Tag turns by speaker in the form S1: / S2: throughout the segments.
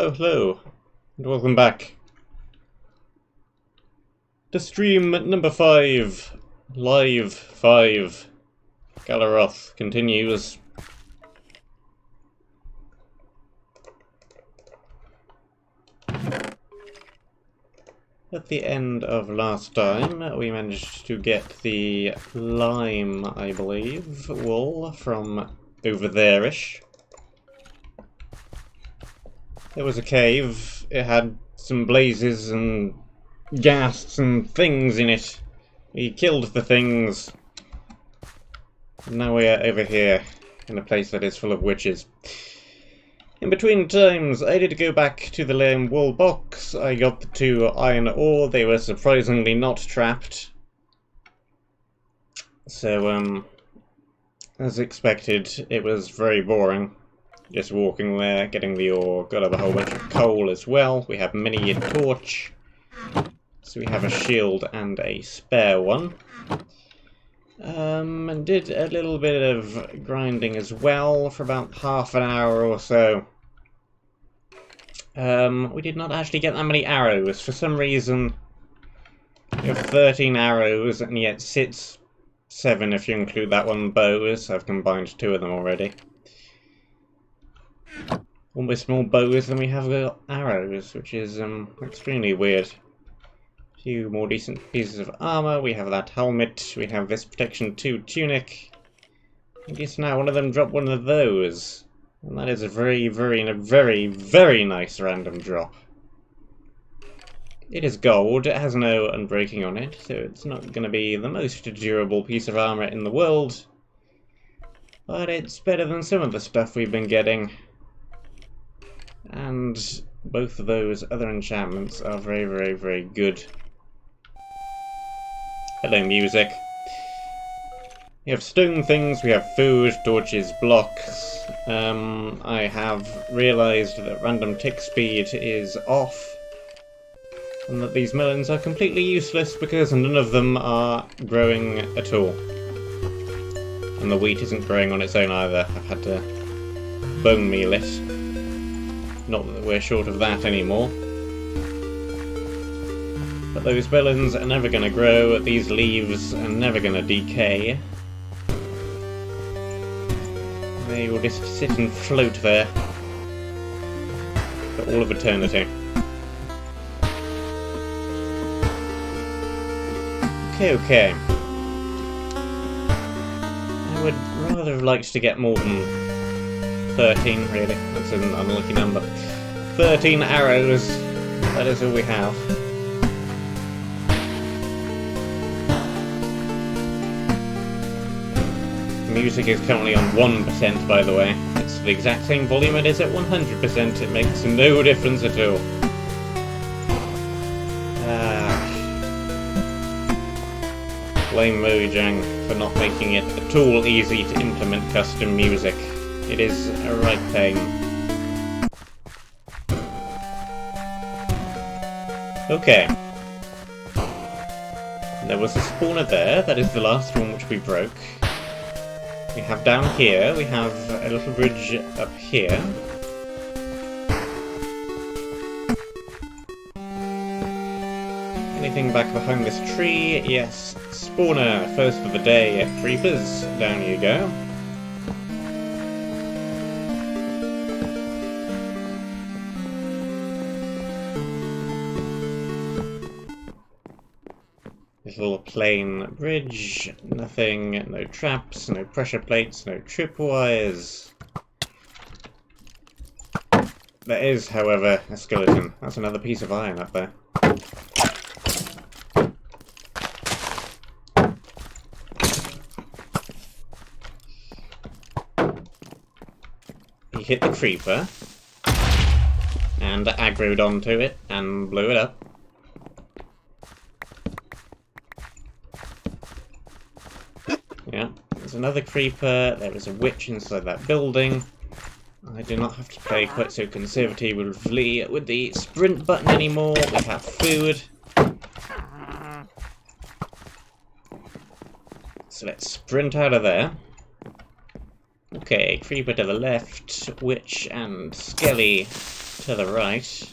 S1: Hello, and welcome back to stream number 5, live 5. Galeroth continues. At the end of last time, we managed to get the lime, I believe, wool from over there-ish. There was a cave. It had some blazes and ghasts and things in it. We killed the things. And now we are over here, in a place that is full of witches. In between times, I did go back to the lame wool box. I got the 2 iron ore. They were surprisingly not trapped. So, as expected, it was very boring. Just walking there, getting the ore. Got a whole bunch of coal as well. We have many a torch. So we have a shield and a spare one. And did a little bit of grinding as well for about half an hour or so. We did not actually get that many arrows. For some reason, you have 13 arrows, and yet 7 if you include that one bows. I've combined 2 of them already. Almost more bows than we have got arrows, which is extremely weird. A few more decent pieces of armor. We have that helmet. We have this protection 2 tunic. I guess now one of them dropped one of those. And that is a very, very nice random drop. It is gold. It has no unbreaking on it, so it's not going to be the most durable piece of armor in the world. But it's better than some of the stuff we've been getting. And both of those other enchantments are very good. Hello, music. We have stone things, we have food, torches, blocks. I have realised that random tick speed is off. And that these melons are completely useless because none of them are growing at all. And the wheat isn't growing on its own either. I've had to bone meal it. Not that we're short of that anymore. But those melons are never going to grow, these leaves are never going to decay. They will just sit and float there for all of eternity. Okay. I would rather have liked to get more than 13, really. That's an unlucky number. 13 arrows. That is all we have. The music is currently on 1%, by the way. It's the exact same volume it is at 100%. It makes no difference at all. Blame Mojang for not making it at all easy to implement custom music. It is a right pain. Okay. There was a spawner there. That is the last one which we broke. We have down here, we have a little bridge up here. Anything back behind this tree? Yes. Spawner, first of the day. Creepers, down you go. Little plain bridge, nothing, no traps, no pressure plates, no tripwires. There is, however, a skeleton. That's another piece of iron up there. He hit the creeper and aggroed onto it and blew it up. Yeah, there's another creeper, there is a witch inside that building. I do not have to play quite so conservatively with the sprint button anymore. We have food. So let's sprint out of there. Okay, creeper to the left, witch and skelly to the right.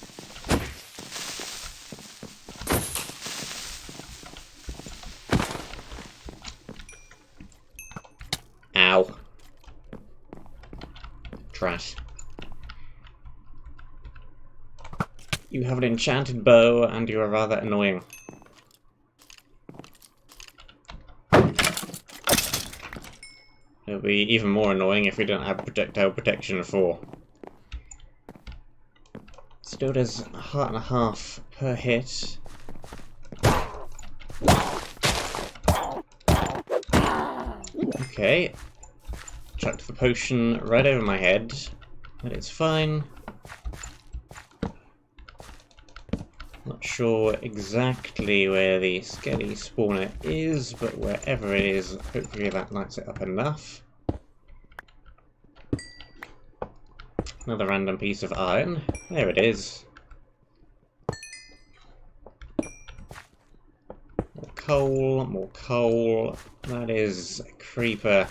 S1: Ow. Trash. You have an enchanted bow, and you are rather annoying. It'll be even more annoying if we don't have projectile protection 4. Still does a heart and a half per hit. Okay. Chucked the potion right over my head, but it's fine. Not sure exactly where the skelly spawner is, but wherever it is, hopefully that lights it up enough. Another random piece of iron. There it is. More coal, more coal. That is a creeper.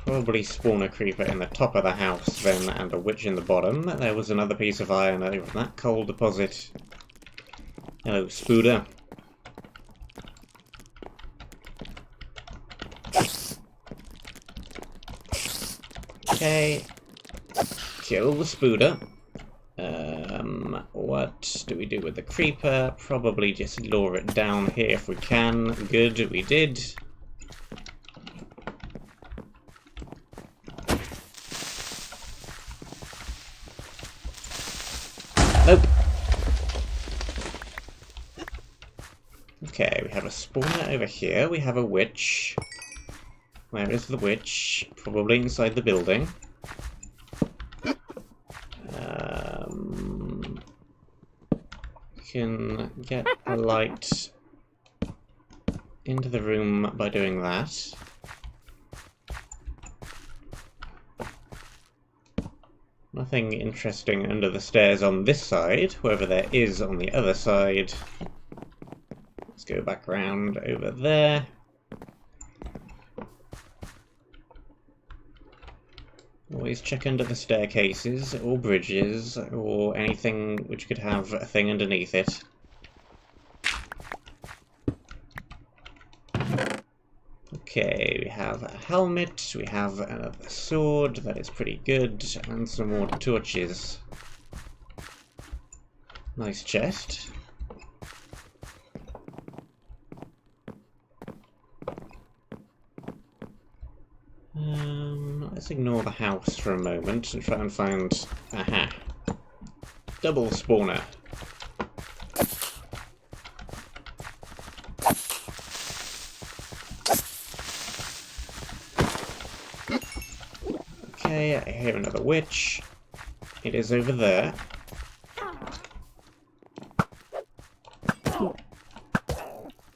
S1: Probably spawn a creeper in the top of the house then, and a witch in the bottom. There was another piece of iron over that coal deposit. Hello, Spooder. Okay. Kill the Spooder. What do we do with the creeper? Probably just lure it down here if we can. Good, we did. Nope. Okay, we have a spawner over here. We have a witch. Where is the witch? Probably inside the building. We can get a light into the room by doing that. Nothing interesting under the stairs on this side, whoever there is on the other side. Let's go back around over there. Always check under the staircases, or bridges, or anything which could have a thing underneath it. Okay, we have a helmet, we have another sword, that is pretty good, and some more torches. Nice chest. Let's ignore the house for a moment and try and find... Aha! Double spawner. Okay, I hear another witch. It is over there.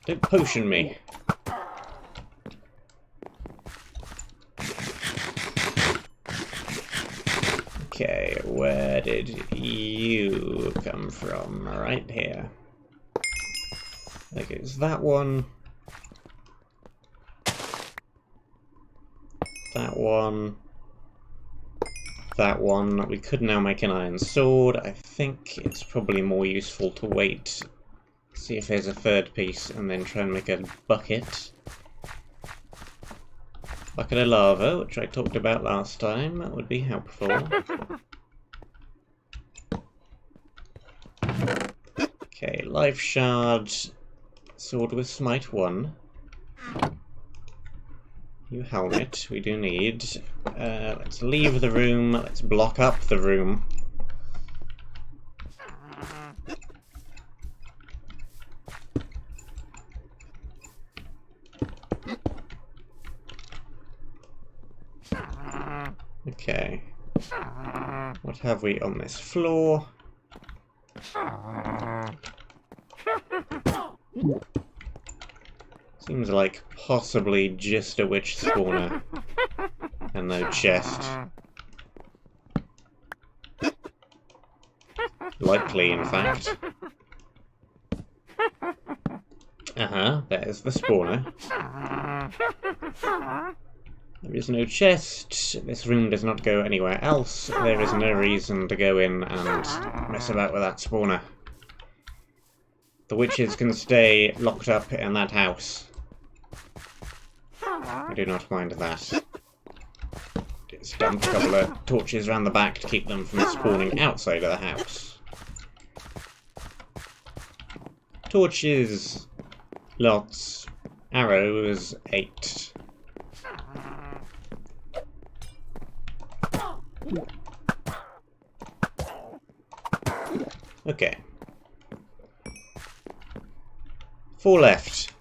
S1: Don't potion me. Okay, where did you come from? Right here. There goes that one. That one. That one. We could now make an iron sword. I think it's probably more useful to wait, see if there's a third piece, and then try and make a bucket. Bucket of lava, which I talked about last time. That would be helpful. Okay, life shard. Sword with smite 1. New helmet, we do need. Let's leave the room. Let's block up the room. Okay. What have we on this floor? Seems like possibly just a witch spawner. And no chest. Likely, in fact. There's the spawner. There is no chest. This room does not go anywhere else. There is no reason to go in and mess about with that spawner. The witches can stay locked up in that house. I do not mind that. Just dump a couple of torches around the back to keep them from spawning outside of the house. Torches, lots. Arrows, 8. Okay. 4 left.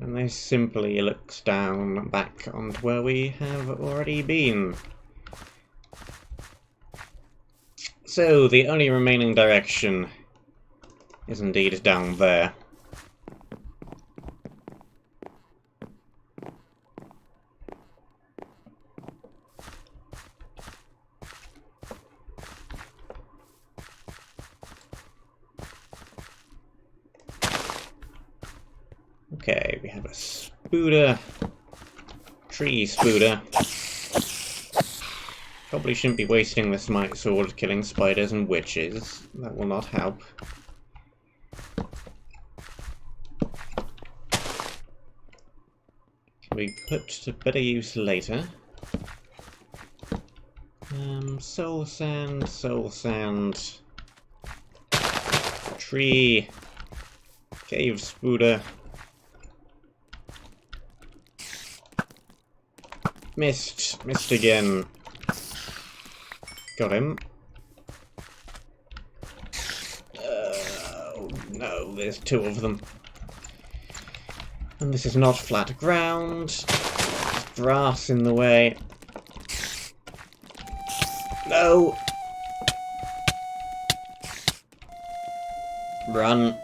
S1: And this simply looks down back onto where we have already been. So, the only remaining direction is indeed down there. Okay, we have a spooder, tree spooder. Probably shouldn't be wasting this smite sword killing spiders and witches. That will not help. Can be put to better use later. Soul sand, tree, cave spooder. Missed again. Got him. Oh no, there's 2 of them. And this is not flat ground. There's grass in the way. No! Run.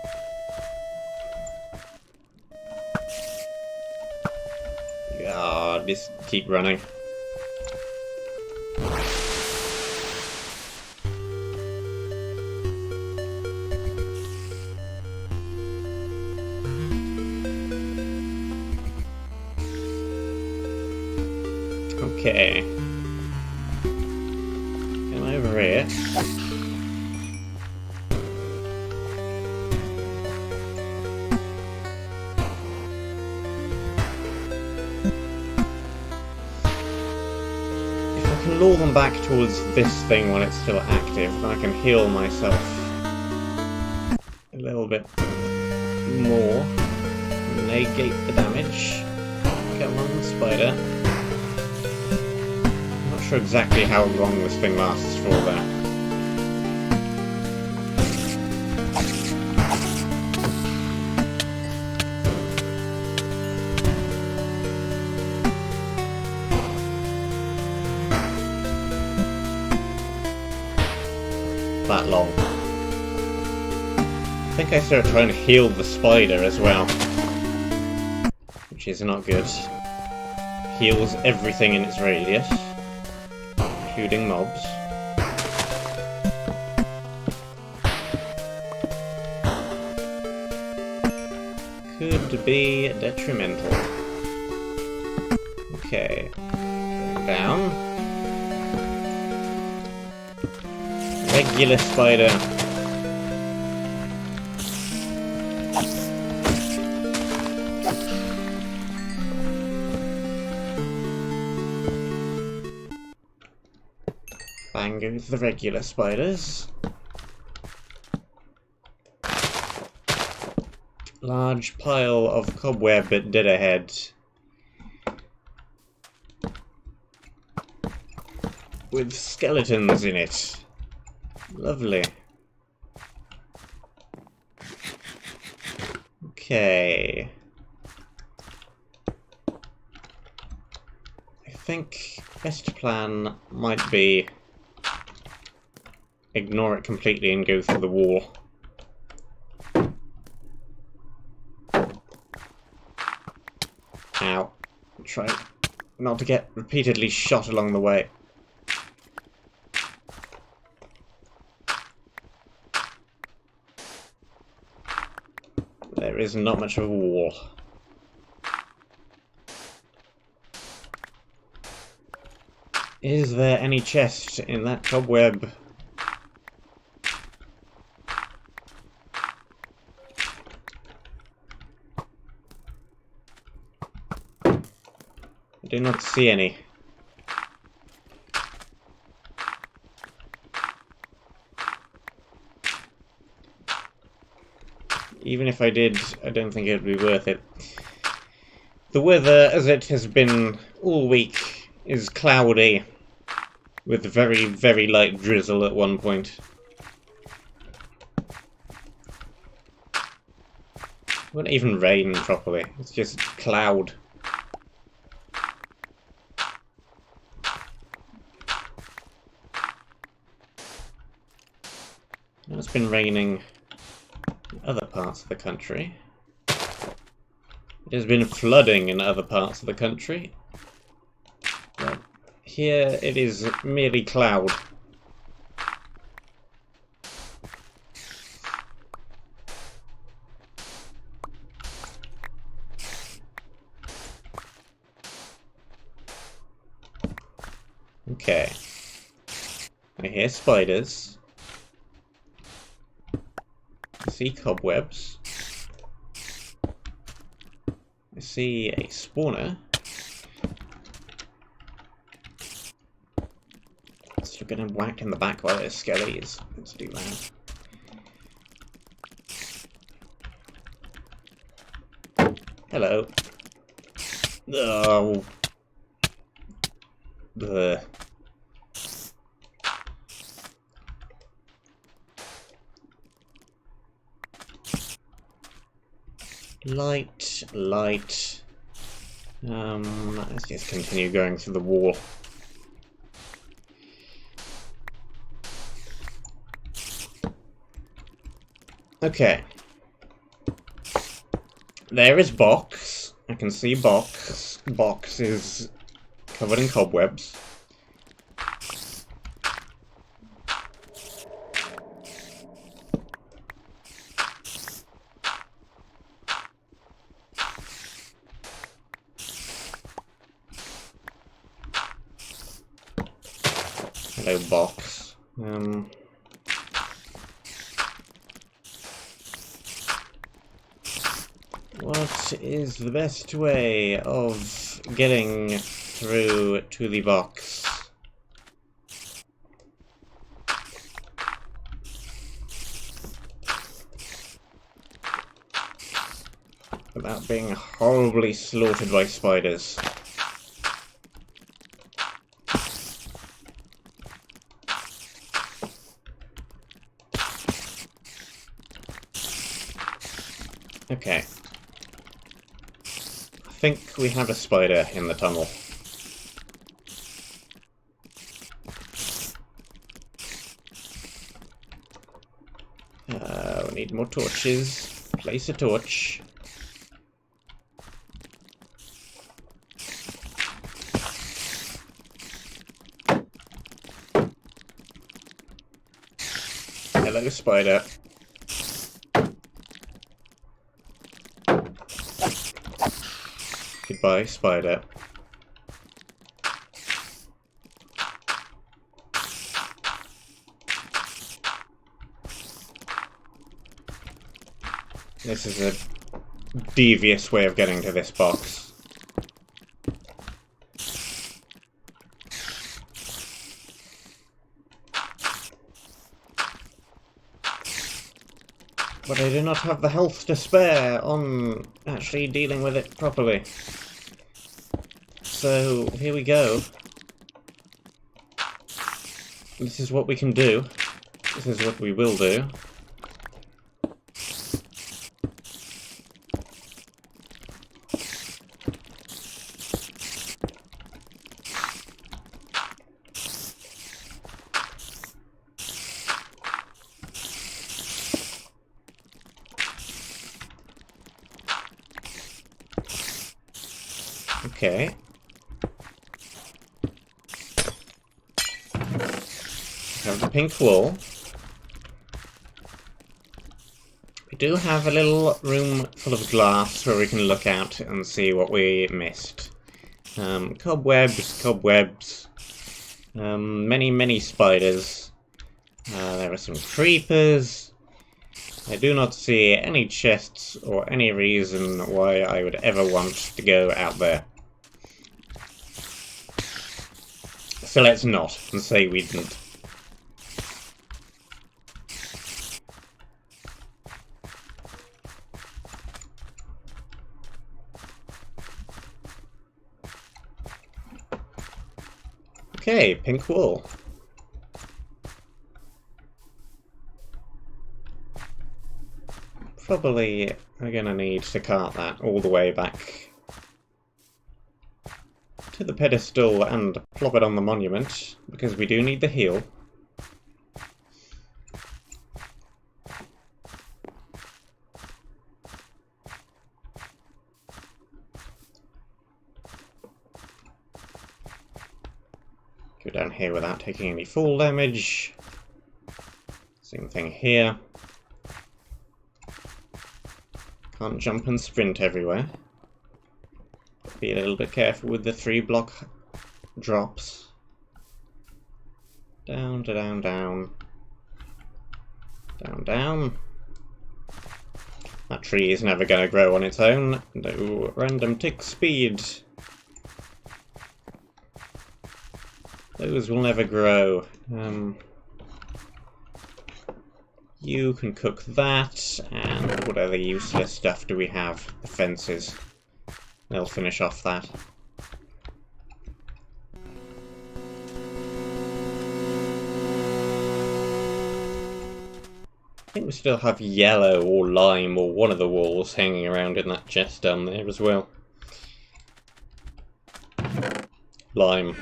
S1: God, just keep running. Okay. Come over here. If I can lure them back towards this thing when it's still active, then I can heal myself a little bit more. Negate the damage. Come on, spider. Not sure exactly how long this thing lasts for there. That long. I think I started trying to heal the spider as well, which is not good. Heals everything in its radius, including mobs. Could be detrimental. Okay, going down. Regular spider. Bang goes the regular spiders. Large pile of cobweb dead ahead. With skeletons in it. Lovely. Okay. I think best plan might be ignore it completely and go through the wall. Ow. Try not to get repeatedly shot along the way. is not much of a wall. Is there any chest in that cobweb? I do not see any. Even if I did, I don't think it would be worth it. The weather, as it has been all week, is cloudy, with very, very light drizzle at one point. It won't even rain properly, it's just cloud. It's been raining in other parts of the country. It has been flooding in other parts of the country. But here it is merely cloud. Okay. I hear spiders. I see cobwebs. I see a spawner. Still getting whacked in the back by those skellies. Let's do that. Hello. Oh. Ugh. Light, light. Let's just continue going through the wall. Okay. There is box. I can see box. Box is covered in cobwebs. Hello, box. What is the best way of getting through to the box? Without being horribly slaughtered by spiders. Okay. I think we have a spider in the tunnel. We need more torches. Place a torch. Hello, spider. Goodbye, spider. This is a devious way of getting to this box. But I do not have the health to spare on actually dealing with it properly. So, here we go. This is what we can do. This is what we will do. Okay. Have the pink wool. We do have a little room full of glass where we can look out and see what we missed. Cobwebs, many spiders. There are some creepers. I do not see any chests or any reason why I would ever want to go out there. So let's not, and say we didn't. Okay, pink wool. Probably we're gonna need to cart that all the way back to the pedestal and plop it on the monument, because we do need the heel. Go down here without taking any fall damage. Same thing here. Can't jump and sprint everywhere. Be a little bit careful with the 3-block drops. Down, down, down. Down, down. That tree is never going to grow on its own. No random tick speed. Those will never grow. You can cook that, and what other useless stuff do we have? The fences. They'll finish off that. I think we still have yellow or lime or one of the walls hanging around in that chest down there as well. Lime.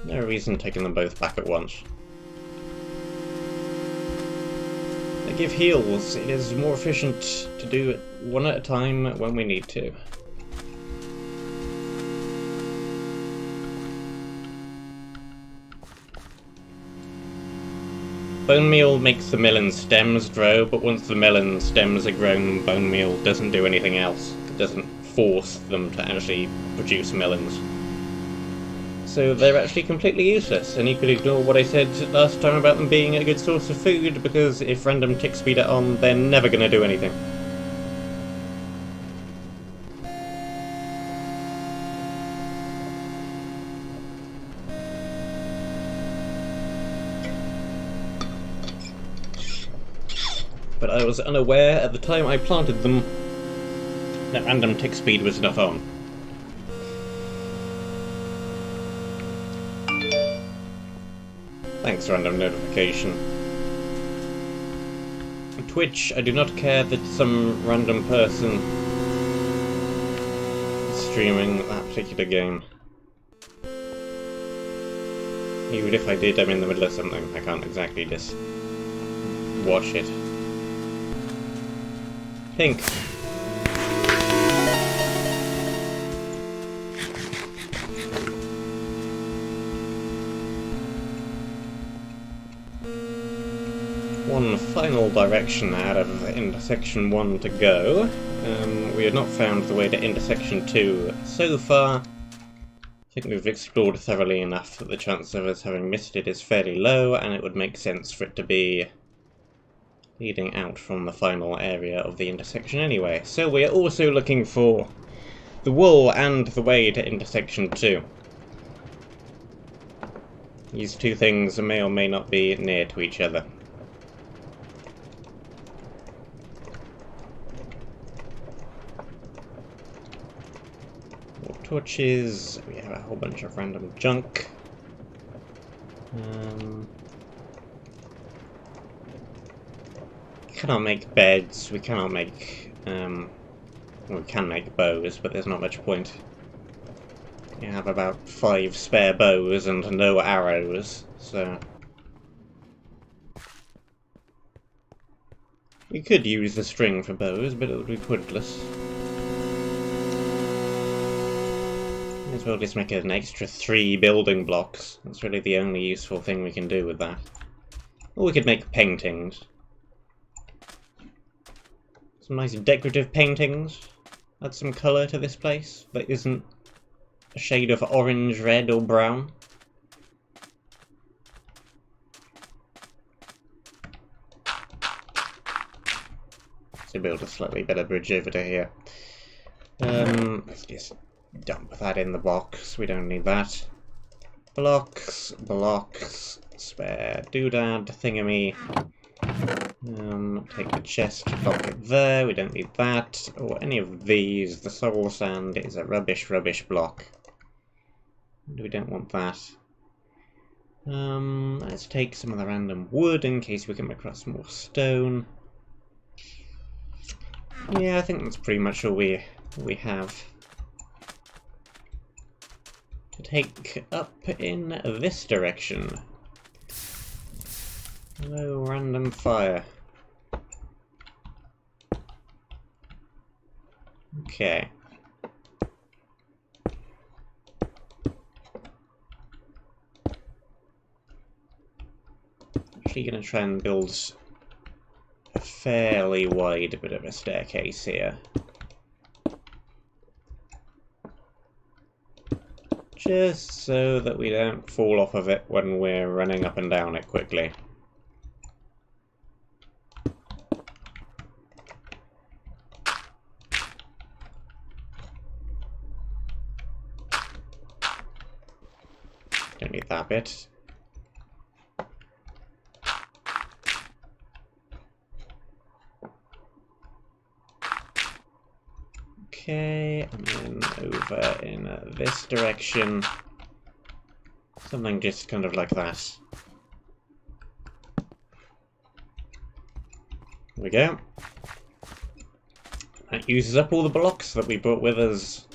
S1: No reason taking them both back at once. They give heals. It is more efficient to do it one at a time when we need to. Bone meal makes the melon stems grow, but once the melon stems are grown, bone meal doesn't do anything else. It doesn't force them to actually produce melons. So they're actually completely useless, and you could ignore what I said last time about them being a good source of food, because if random tick speed are on, they're never going to do anything. But I was unaware at the time I planted them that random tick speed was not on. Thanks, random notification. Twitch, I do not care that some random person is streaming that particular game. Even if I did, I'm in the middle of something. I can't exactly just watch it. Pink. One final direction out of intersection 1 to go. We have not found the way to intersection 2 so far. I think we've explored thoroughly enough that the chance of us having missed it is fairly low, and it would make sense for it to be leading out from the final area of the intersection anyway. So we are also looking for the wool and the way to intersection 2. These two things may or may not be near to each other. More torches, we have a whole bunch of random junk. We cannot make beds, we cannot make, well, we can make bows, but there's not much point. You have about 5 spare bows and no arrows, so... We could use the string for bows, but it would be pointless. Might as well just make an extra 3 building blocks. That's really the only useful thing we can do with that. Or we could make paintings. Some nice decorative paintings. Add some colour to this place that isn't a shade of orange, red, or brown. To build a slightly better bridge over to here. Let's just dump that in the box. We don't need that. Blocks, spare doodad thingamy. Take the chest, plop it there. We don't need that or any of these. The soul sand is a rubbish block. We don't want that. Let's take some of the random wood in case we come across more stone. Yeah, I think that's pretty much all we have to take up in this direction. Hello, random fire. Okay. Actually gonna try and build a fairly wide bit of a staircase here. Just so that we don't fall off of it when we're running up and down it quickly. Don't need that bit. Okay, and then over in this direction. Something just kind of like that. There we go. That uses up all the blocks that we brought with us.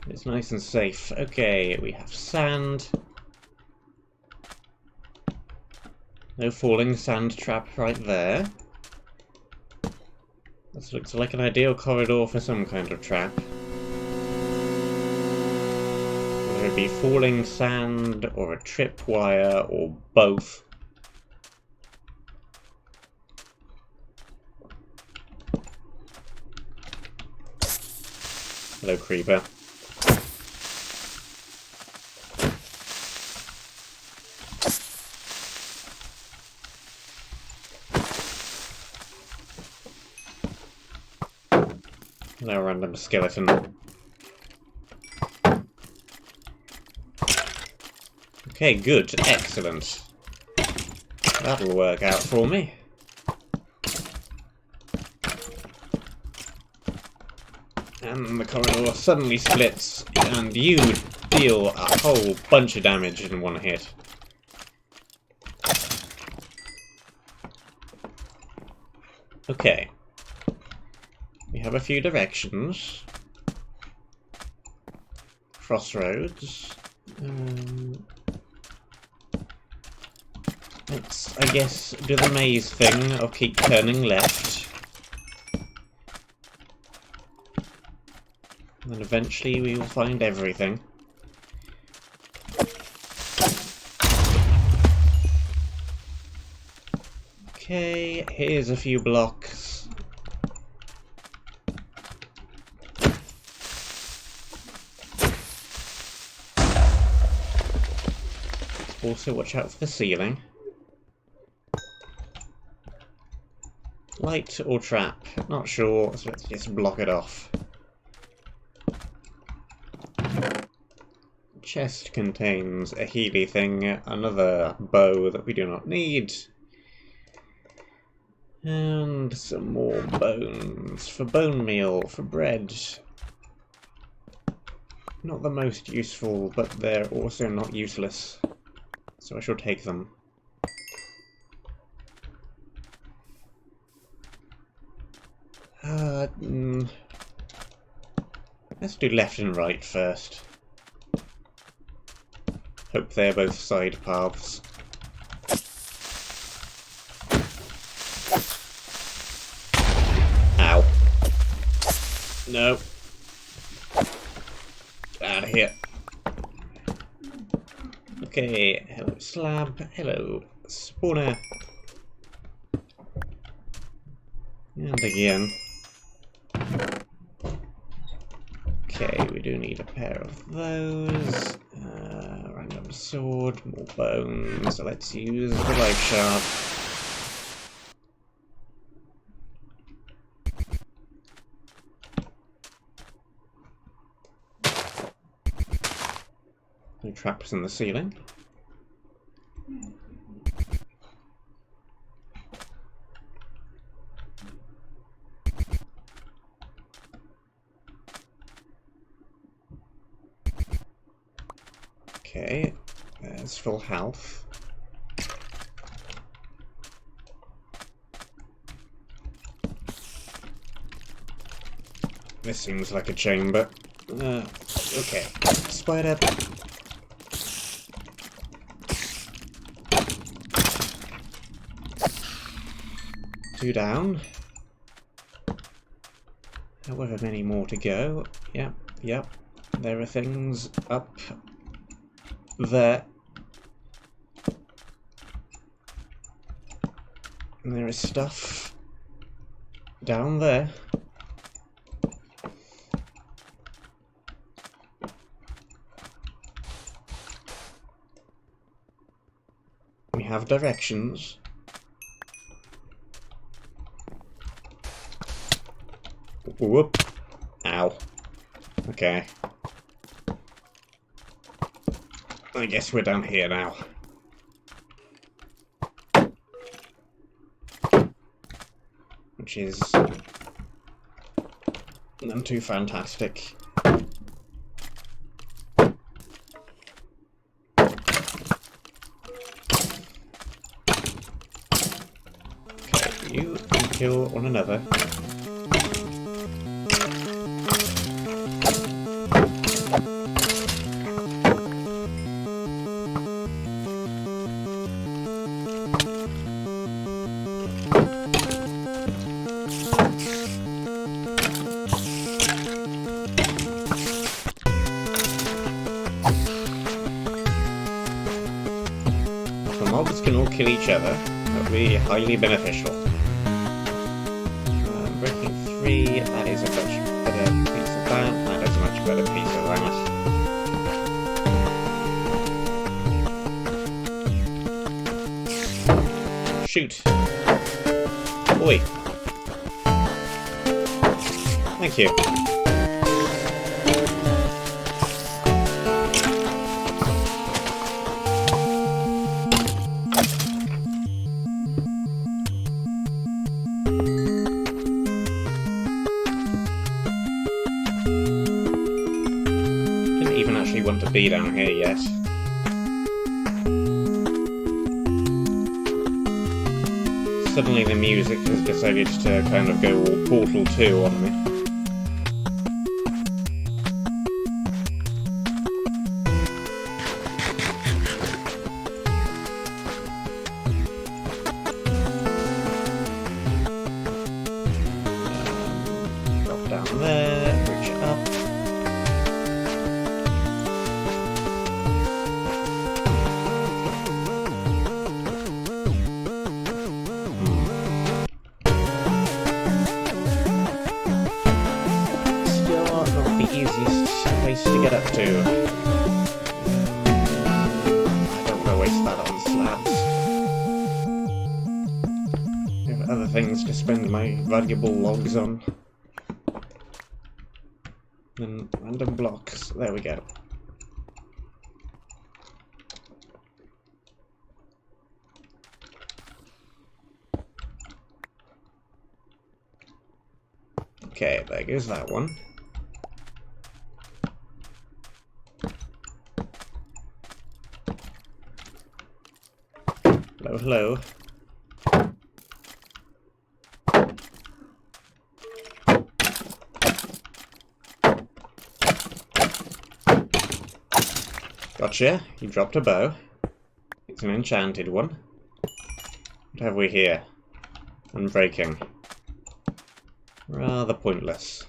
S1: It's nice and safe. Okay, we have sand. No falling sand trap right there. This looks like an ideal corridor for some kind of trap. Whether it be falling sand, or a tripwire, or both. Hello, creeper. No random skeleton. Okay, good. Excellent. That'll work out for me. And the corridor suddenly splits, and you deal a whole bunch of damage in one hit. Okay. We have a few directions. Crossroads. Let's, I guess, do the maze thing of keep turning left. And then eventually we will find everything. Okay, here's a few blocks. Also watch out for the ceiling. Light or trap? Not sure, so let's just block it off. Chest contains a Healy thing, another bow that we do not need. And some more bones for bone meal, for bread. Not the most useful, but they're also not useless. So I shall take them. Let's do left and right first. Hope they're both side paths. Ow. No. Okay, hello slab, hello spawner. And again. Okay, we do need a pair of those. Random sword, more bones. So let's use the life shard. No traps in the ceiling. Okay, there's full health. This seems like a chamber. Okay, spider. Two down. However many more to go. Yep. There are things up there. And there is stuff down there. We have directions. Whoop. Ow. Okay. I guess we're down here now. Which is none too fantastic. Okay, you can kill one another. Mobs can all kill each other. That would be highly beneficial. Breaking 3, that is a much better piece of that. That is a much better piece of that. Shoot. Oi. Thank you. Want to be down here yet. Suddenly the music has decided to kind of go all Portal 2 on me. Drop down there, reach up. Easiest place to get up to. I don't want to waste that on slabs. I have other things to spend my valuable logs on. And random blocks. There we go. Okay, there goes that one. Hello. Gotcha. You dropped a bow. It's an enchanted one. What have we here? Unbreaking. Rather pointless.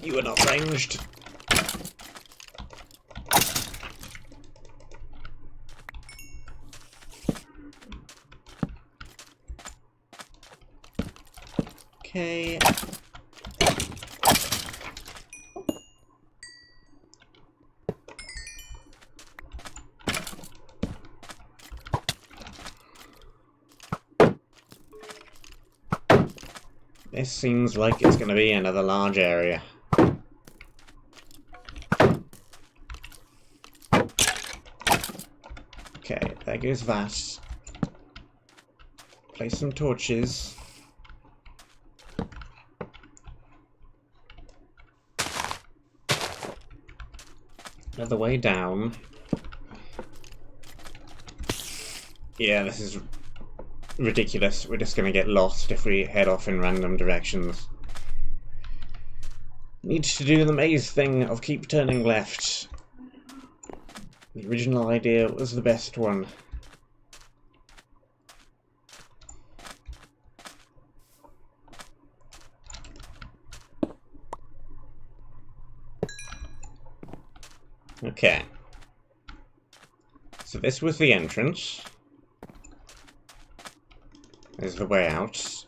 S1: You are not ranged. Okay. This seems like it's going to be another large area. Okay, there goes that. Place some torches. Another way down. Yeah, this is ridiculous. We're just gonna get lost if we head off in random directions. Need to do the maze thing of keep turning left. The original idea was the best one. Okay. So this was the entrance. There's the way out.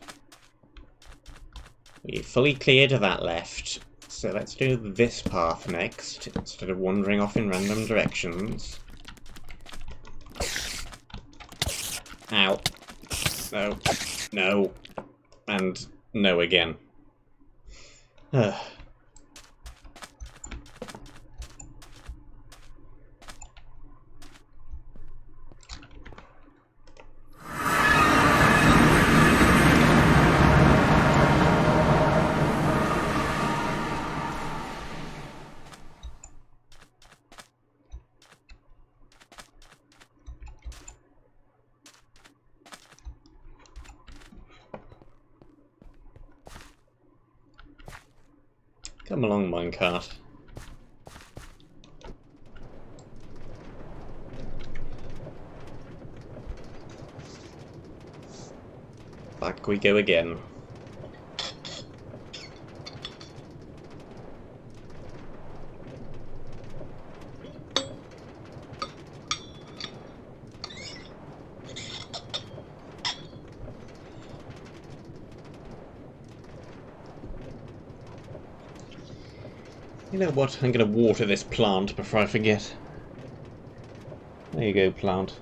S1: We fully cleared that left, so let's do this path next, instead of wandering off in random directions. Ow. No. No. And no again. Ugh. Come along, minecart. Back we go again. You know what? I'm going to water this plant before I forget. There you go, plant.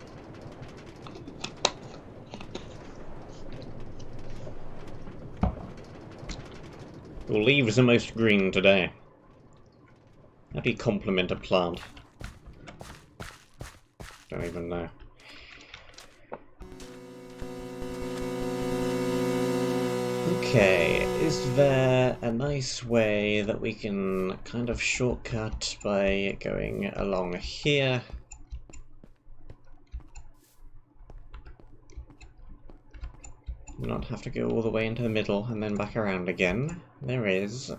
S1: Your leaves are most green today. How do you compliment a plant? Don't even know. Okay, is there a nice way that we can kind of shortcut by going along here? Not have to go all the way into the middle and then back around again. There is.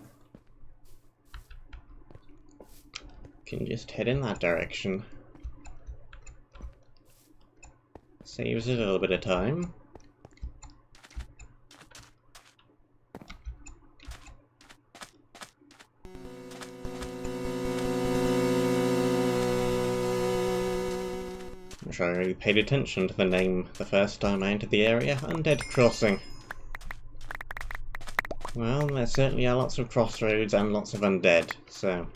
S1: Can just head in that direction. Saves a little bit of time. I'm sure I really paid attention to the name the first time I entered the area. Undead Crossing. Well, there certainly are lots of crossroads and lots of undead, so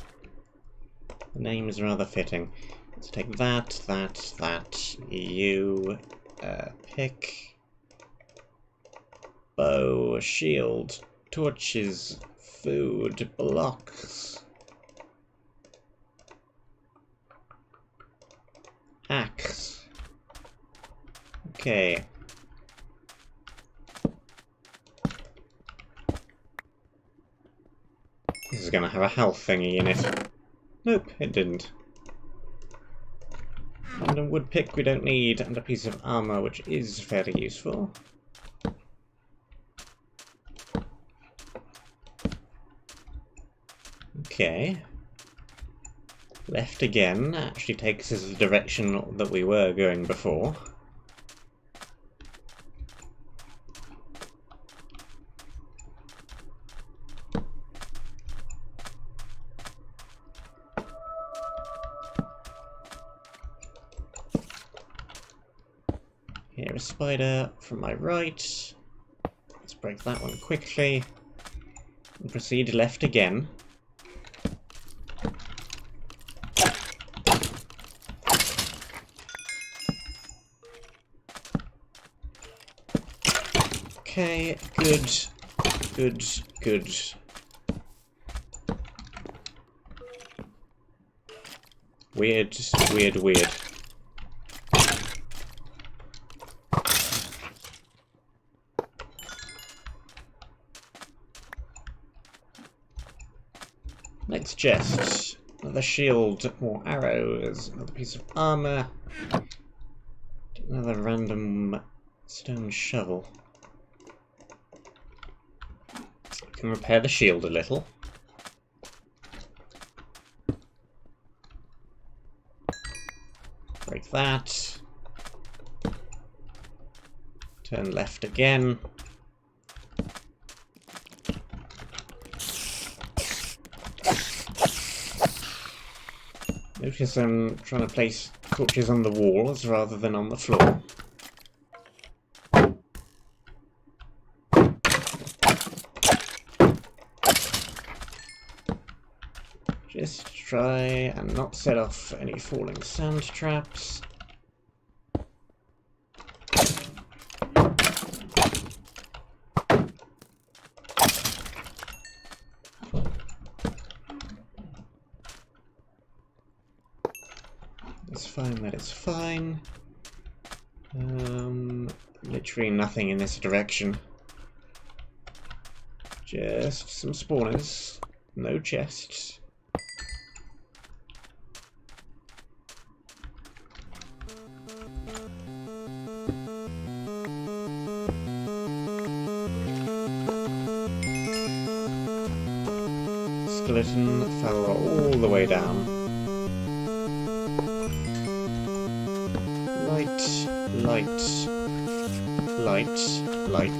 S1: the name is rather fitting. Let's take that, you, pick, bow, shield, torches, food, blocks, axe. Okay. This is gonna have a health thingy in it. Nope, it didn't. And a wood pick we don't need, and a piece of armor which is fairly useful. Okay. Left again actually takes us the direction that we were going before. a spider from my right. Let's break that one quickly. And proceed left again. Okay, good, good, good. Weird, weird, weird. Next chest. Another shield, more arrows, another piece of armor. Another random stone shovel. Can repair the shield a little. Break that. Turn left again. Notice I'm trying to place torches on the walls rather than on the floor. Just try and not set off any falling sand traps. It's fine that it's fine. Literally nothing in this direction. Just some spawners. No chests. Skeleton fell all the way down. Light, light, light, light.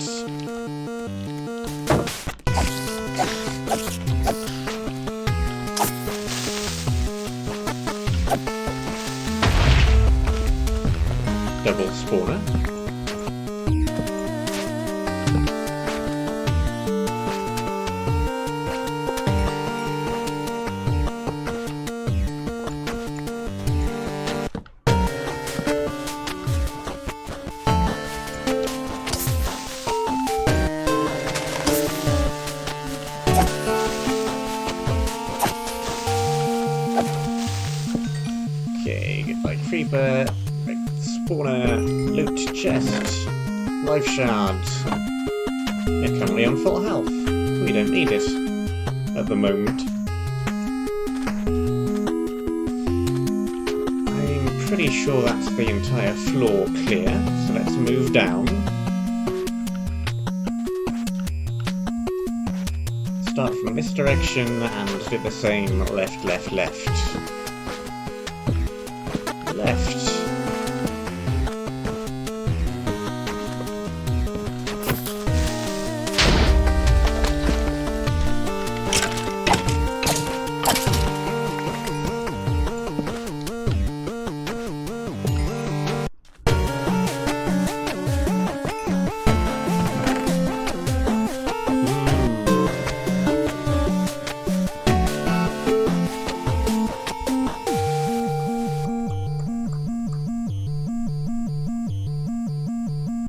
S1: Double spawner. Okay, goodbye creeper. Spawner, loot chest, life shard. They're currently on full health. We don't need it at the moment. I'm pretty sure that's the entire floor clear, so let's move down. Start from this direction and do the same left, left, left. Left.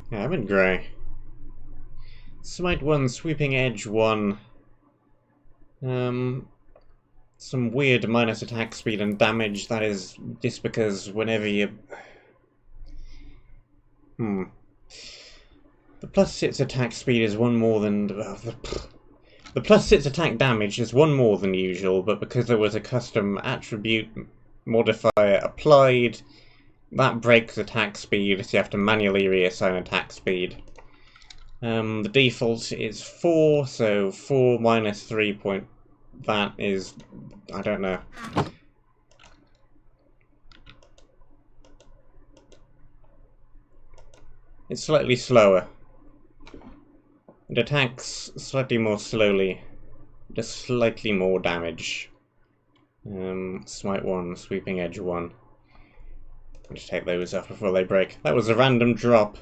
S1: Diamond grey. Smite 1, sweeping edge 1. Some weird minus attack speed and damage. That is just because whenever you... The plus 6 attack speed is one more than... the plus 6 attack damage is one more than usual, but because there was a custom attribute modifier applied, that breaks attack speed, so you have to manually reassign attack speed. The default is 4, so 4 minus 3 point... that is... I don't know. It's slightly slower. It attacks slightly more slowly. Does slightly more damage. Smite 1, sweeping edge 1. I'll just take those off before they break. That was a random drop.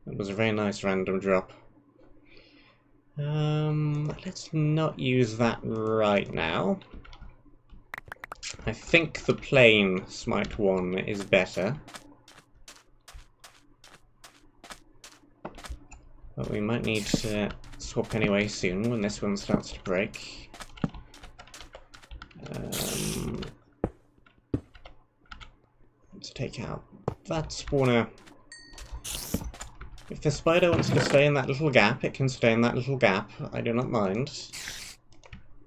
S1: That was a very nice random drop. Let's not use that right now. I think the plain smite one is better. But we might need to swap anyway soon when this one starts to break. Let's take out that spawner. If the spider wants to stay in that little gap, it can stay in that little gap. I do not mind.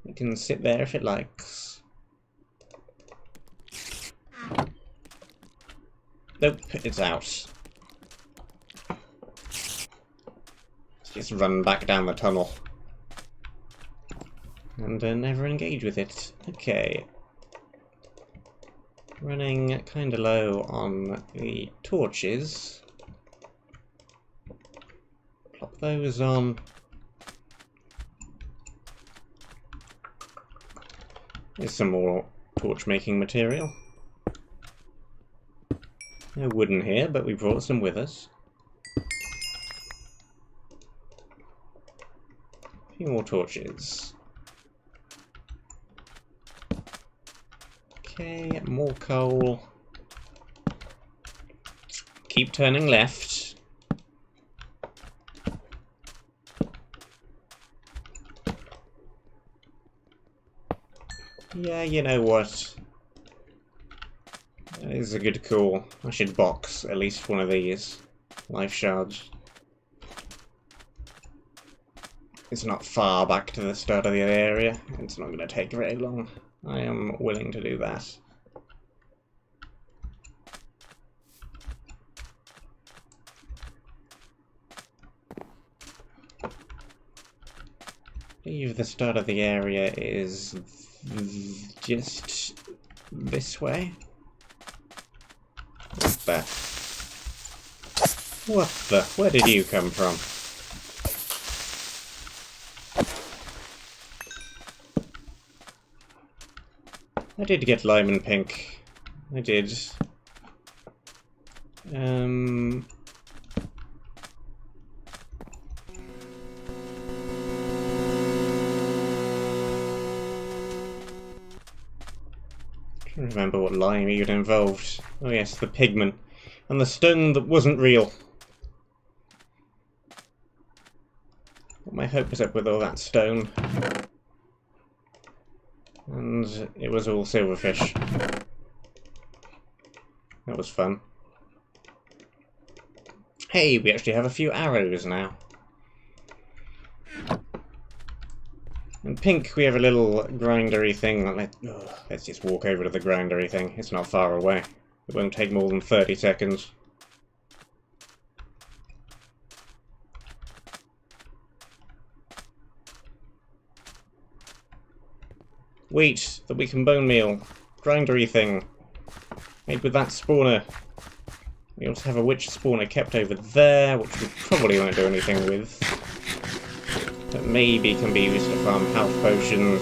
S1: It can sit there if it likes. Nope, it's out. Let's just run back down the tunnel. And never engage with it. Okay. Running kinda low on the torches. Plop those on. Here's some more torch making material. No wooden here, but we brought some with us. A few more torches. Okay, more coal. Keep turning left. Yeah, you know what? That is a good call. I should box at least one of these life shards. It's not far back to the start of the area. It's not going to take very long. I am willing to do that. I believe the start of the area is just this way. What the? What the? Where did you come from? I did get lime and pink. I did. Can't remember what lime even involved. Oh yes, the pigment. And the stone that wasn't real. Got my hopes up with all that stone. And it was all silverfish. That was fun. Hey, we actually have a few arrows now. And pink, we have a little grindery thing. Let's just walk over to the grindery thing. It's not far away. It won't take more than 30 seconds. Wheat that we can bone meal. Grindery thing. Made with that spawner. We also have a witch spawner kept over there, which we probably won't do anything with. But maybe can be used to farm health potions.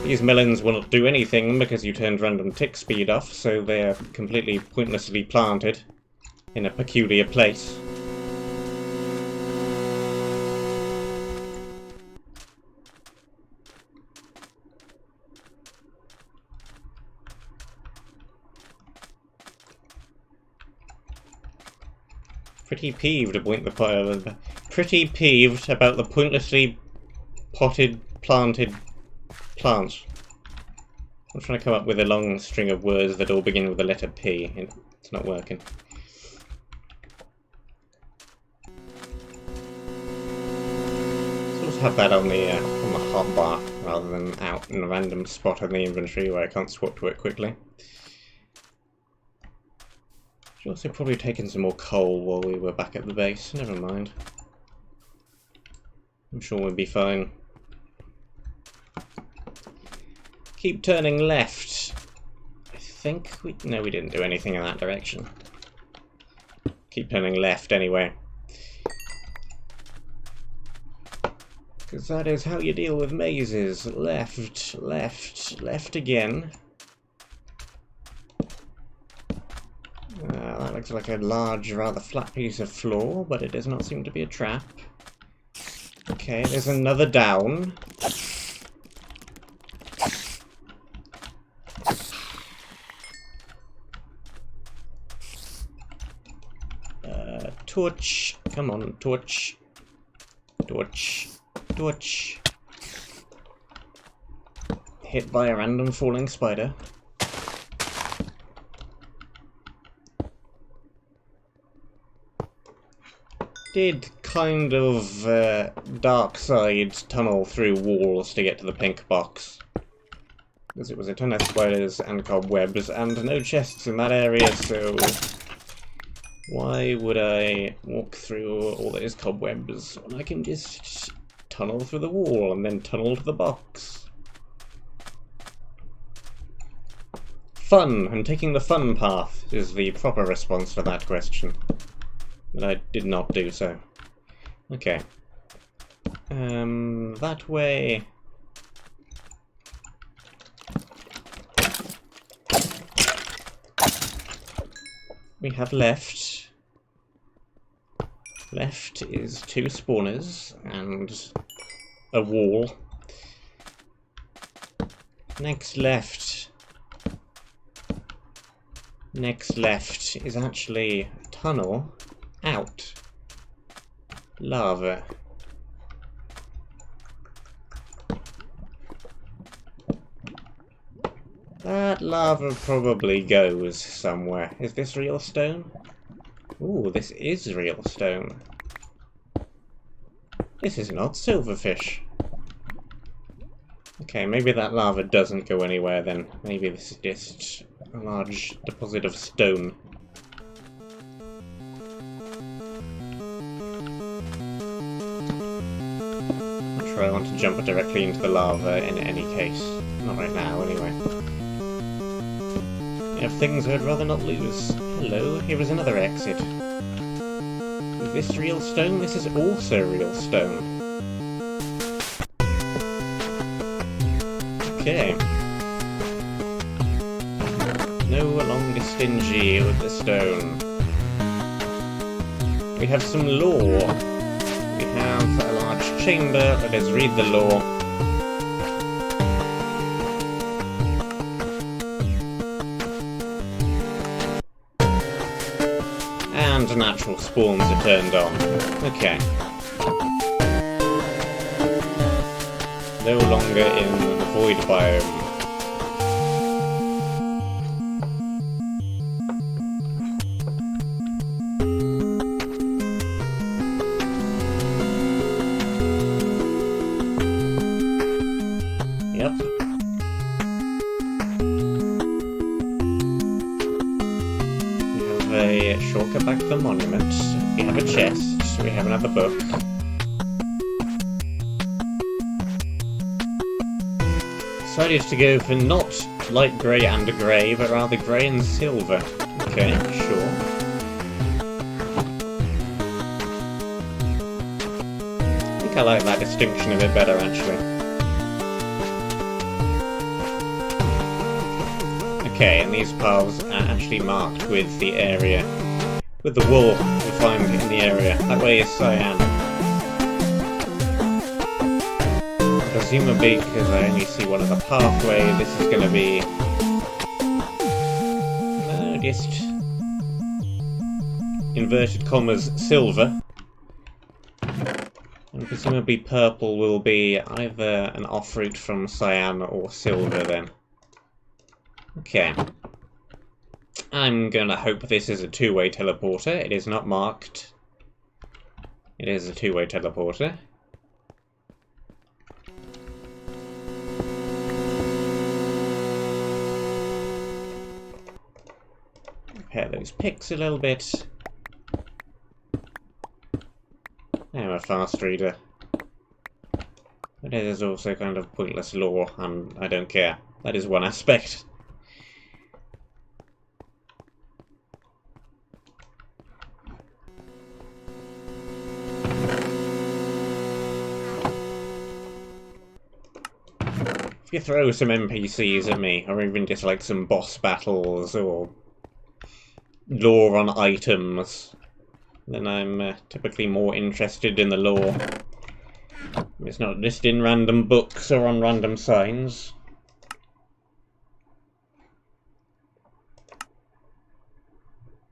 S1: These melons will not do anything because you turned random tick speed off, so they're completely pointlessly planted in a peculiar place. Pretty peeved about the pointlessly planted plants. I'm trying to come up with a long string of words that all begin with the letter P. It's not working. So let's have that on the hotbar rather than out in a random spot in the inventory where I can't swap to it quickly. Should also probably taken some more coal while we were back at the base. Never mind. I'm sure we'll be fine. Keep turning left. I think no, we didn't do anything in that direction. Keep turning left anyway. Because that is how you deal with mazes. Left, left, left again. That looks like a large, rather flat piece of floor, but it does not seem to be a trap. Okay, there's another down. Torch. Come on, torch. Torch. Torch. Hit by a random falling spider. Did kind of dark side tunnel through walls to get to the pink box. Because it was a ton of spiders and cobwebs and no chests in that area, so why would I walk through all those cobwebs when I can just tunnel through the wall and then tunnel to the box? Fun! I'm taking the fun path is the proper response to that question. But I did not do so. Okay. That way. We have left. Left is 2 spawners and a wall. Next left. Next left is actually a tunnel out. Lava. That lava probably goes somewhere. Is this real stone? Ooh, this is real stone. This is not silverfish. Okay, maybe that lava doesn't go anywhere then. Maybe this is just a large deposit of stone. Not sure I want to jump directly into the lava in any case. Not right now, anyway. I have things I'd rather not lose. Hello, here is another exit. Is this real stone? This is also real stone. Okay. No longer stingy with the stone. We have some lore. We have a large chamber. Let us read the lore. And natural spawns are turned on. Okay. No longer in the void biome. Yep. We have a shortcut back to the monument. We have a chest. We have another book. Decided to go for not light grey and grey, but rather grey and silver. Okay, sure. I think I like that distinction a bit better, actually. Okay, and these paths are actually marked with the area, with the wool we find in the area. That way is cyan. Presumably, because I only see one of the pathway, this is going to be just inverted commas silver, and presumably purple will be either an offroot from cyan or silver then. Okay. I'm gonna hope this is a two-way teleporter. It is not marked. It is a two-way teleporter. Repair those picks a little bit. I'm a fast reader. But it is also kind of pointless lore, and I don't care. That is one aspect. If you throw some NPCs at me, or even just like some boss battles, or lore on items, then I'm typically more interested in the lore. It's not just in random books or on random signs.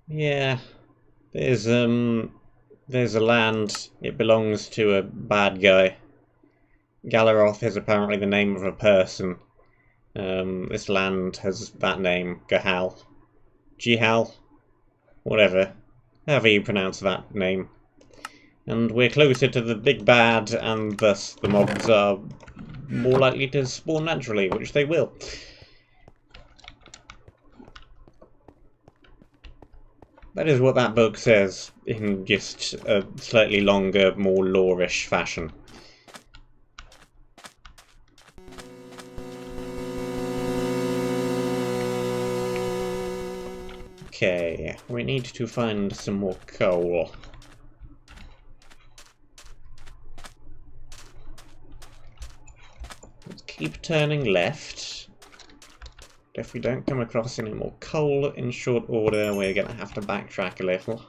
S1: Yeah, there's a land. It belongs to a bad guy. Galeroth is apparently the name of a person. This land has that name, Jihal, whatever, however you pronounce that name. And we're closer to the big bad, and thus the mobs are more likely to spawn naturally, which they will. That is what that book says, in just a slightly longer, more lore-ish fashion. Okay, we need to find some more coal. Let's keep turning left. If we don't come across any more coal in short order, we're going to have to backtrack a little.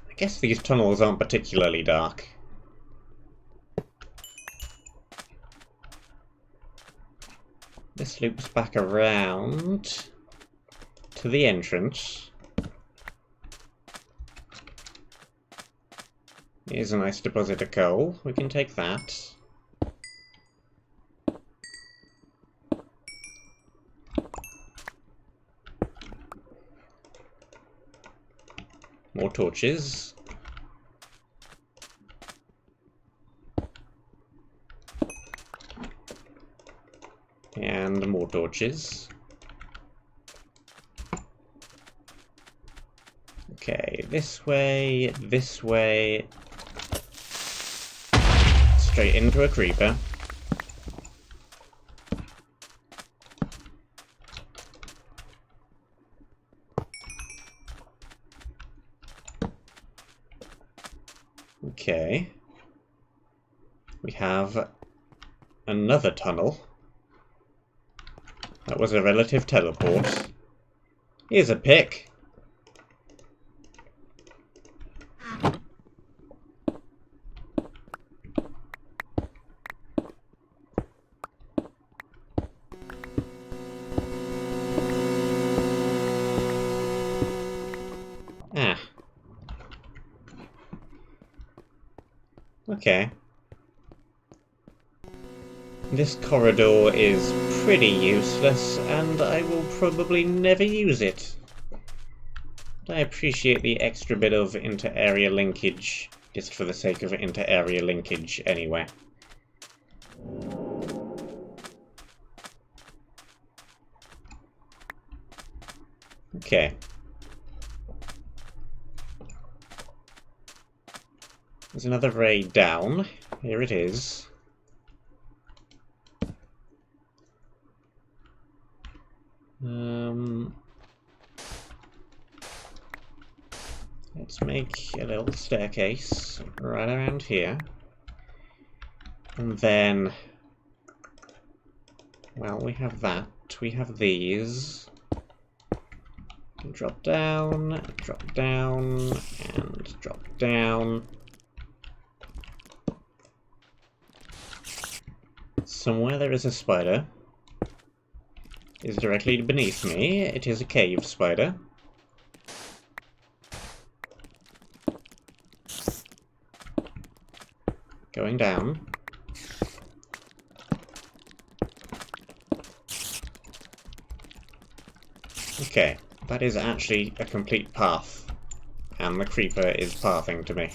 S1: I guess these tunnels aren't particularly dark. This loops back around to the entrance. Here's a nice deposit of coal. We can take that. More torches. And more torches. Okay, this way, straight into a creeper. Okay. We have another tunnel. That was a relative teleport. Here's a pick. Ah. Okay. This corridor is pretty useless, and I will probably never use it. But I appreciate the extra bit of inter-area linkage, just for the sake of inter-area linkage anyway. Okay. There's another raid down. Here it is. Let's make a little staircase right around here. And then, well, we have that. We have these. Drop down, and drop down. Somewhere there is a spider. It is directly beneath me. It is a cave spider. Going down. Okay, that is actually a complete path. And the creeper is pathing to me.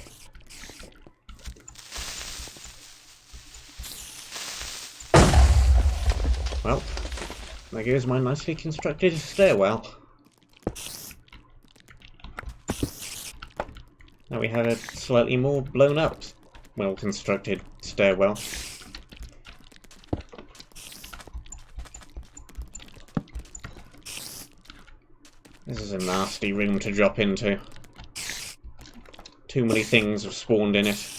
S1: Well, there goes my nicely constructed stairwell. Now we have a slightly more blown up, well-constructed stairwell. This is a nasty room to drop into. Too many things have spawned in it.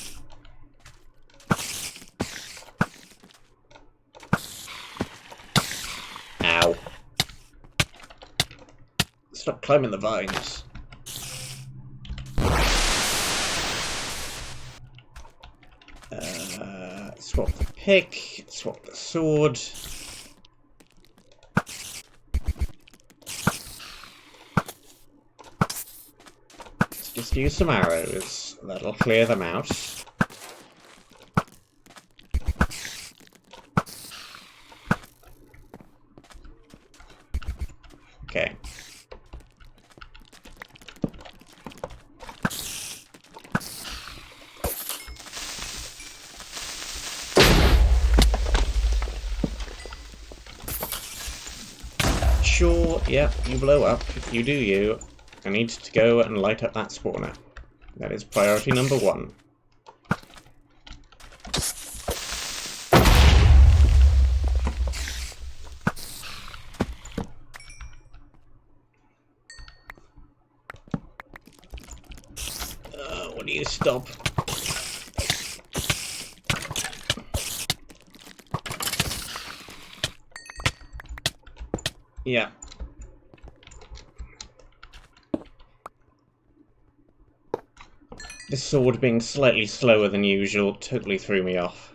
S1: Ow. Stop climbing the vines. Swap the pick, swap the sword. Let's just use some arrows. That'll clear them out. Okay. Sure, yep, you blow up. You do you. I need to go and light up that spawner. That is priority number 1. What do you stop? Yeah. This sword being slightly slower than usual totally threw me off.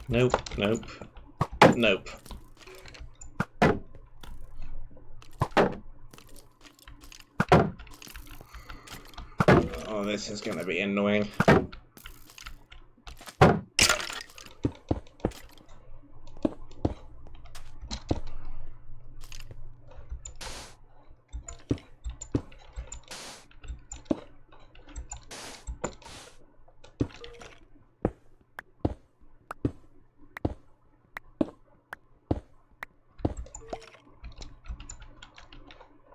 S1: Nope, nope, nope. Oh, this is gonna be annoying.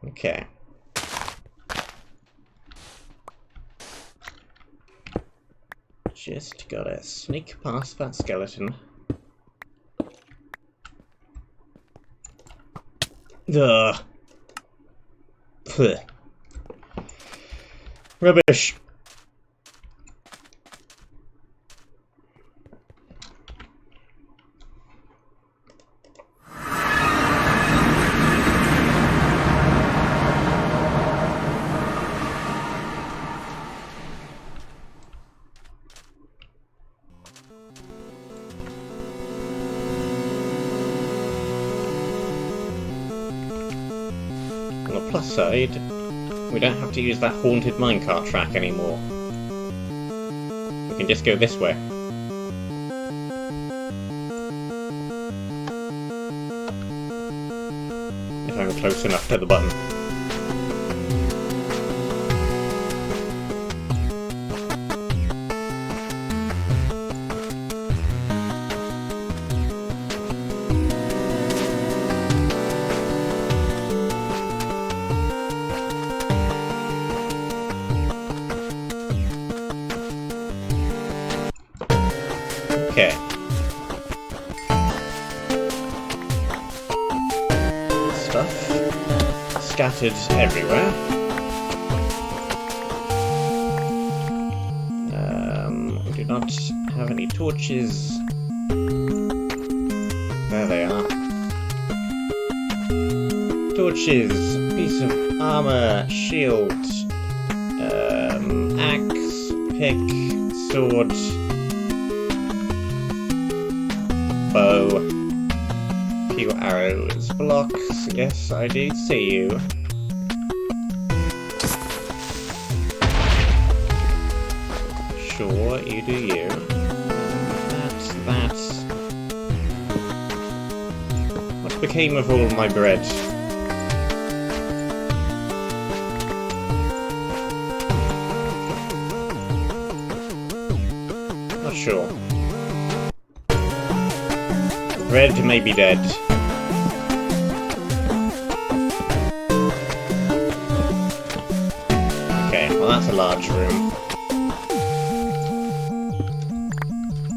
S1: Okay. Just gotta sneak past that skeleton. Ugh. Puh. Rubbish. On the plus side, we don't have to use that haunted minecart track anymore. We can just go this way. If I'm close enough to the button. Okay. Stuff scattered everywhere. We do not have any torches. There they are. Torches, piece of armor, shield, axe, pick, sword. Bow, few arrows, blocks, yes, I do see you. Sure, you do you. That. What became of all my bread? Not sure. Bread may be dead. Okay, well that's a large room.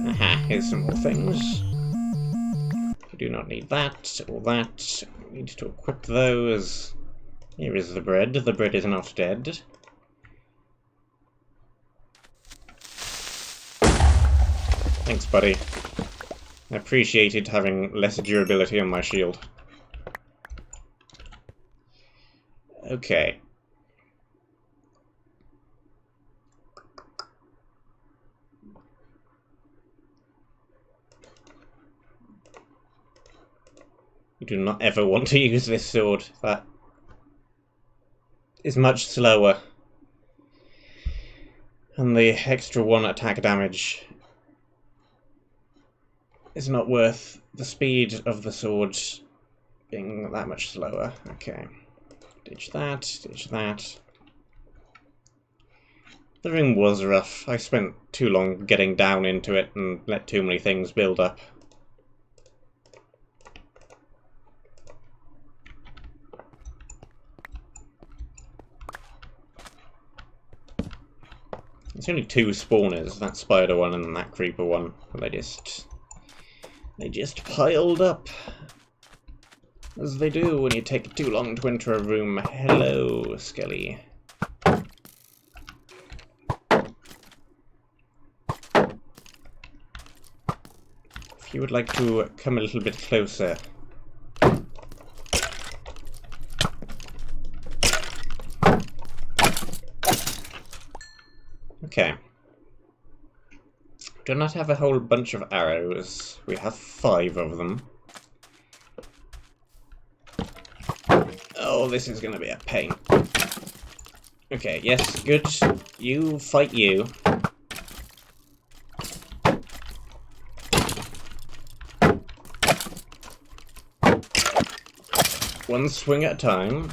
S1: Aha, here's some more things. We do not need that or that. We need to equip those. Here is the bread. The bread is not dead. Thanks, buddy. I appreciated having less durability on my shield. Okay. You do not ever want to use this sword. That is much slower. And the extra 1 attack damage is not worth the speed of the sword being that much slower. Okay. Ditch that, ditch that. The room was rough. I spent too long getting down into it and let too many things build up. It's only 2 spawners, that spider one and that creeper one. They just piled up. As they do when you take too long to enter a room. Hello, Skelly. If you would like to come a little bit closer. Okay. Do not have a whole bunch of arrows. We have 5 of them. Oh, this is going to be a pain. Okay, yes, good. You fight you. One swing at a time.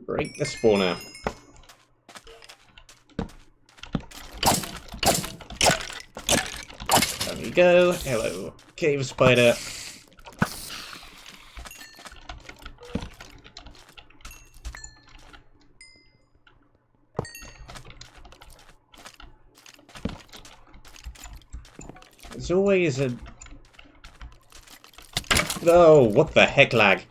S1: Break the spawner. There we go. Hello, cave spider. There's always a... Oh, what the heck, lag?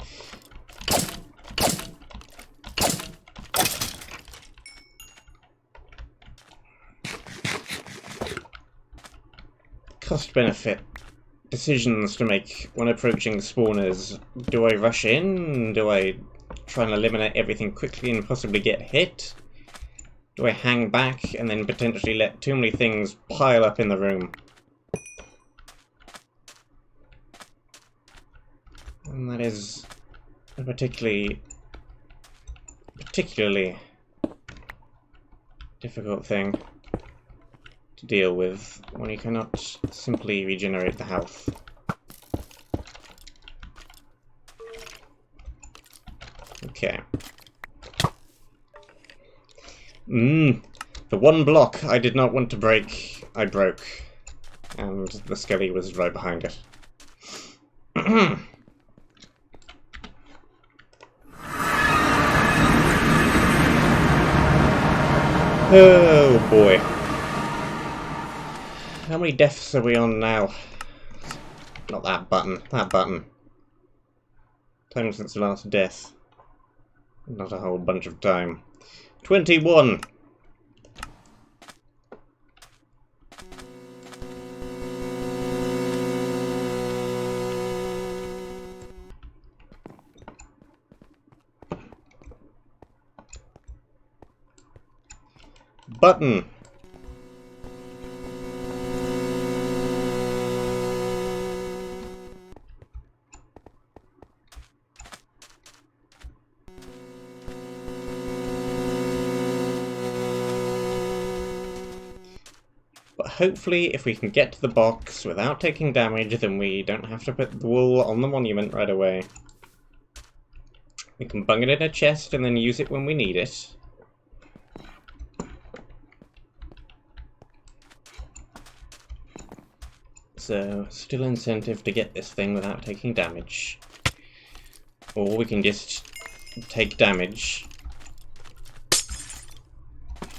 S1: Cost-benefit decisions to make when approaching spawners. Do I rush in? Do I try and eliminate everything quickly and possibly get hit? Do I hang back and then potentially let too many things pile up in the room? And that is a particularly difficult thing to deal with when you cannot simply regenerate the health. Okay. The one block I did not want to break, I broke. And the skelly was right behind it. Oh boy. How many deaths are we on now? Not that button, that button. Time since the last death. Not a whole bunch of time. 21! Button! But hopefully, if we can get to the box without taking damage, then we don't have to put the wool on the monument right away. We can bung it in a chest and then use it when we need it. So, still incentive to get this thing without taking damage. Or we can just take damage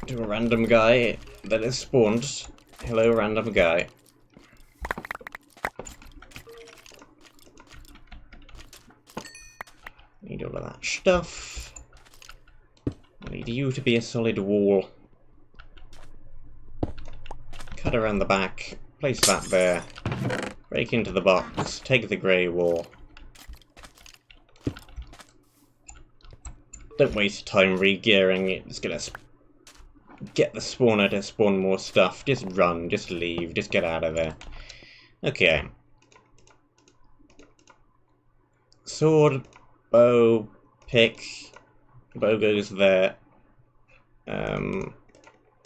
S1: to a random guy that is spawned. Hello, random guy. stuff. I need you to be a solid wall. Cut around the back, place that there. Break into the box, take the grey wall. Don't waste time re-gearing, it's gonna get the spawner to spawn more stuff. Just run, just leave, just get out of there. Okay. Sword, bow, pick. Bow goes there.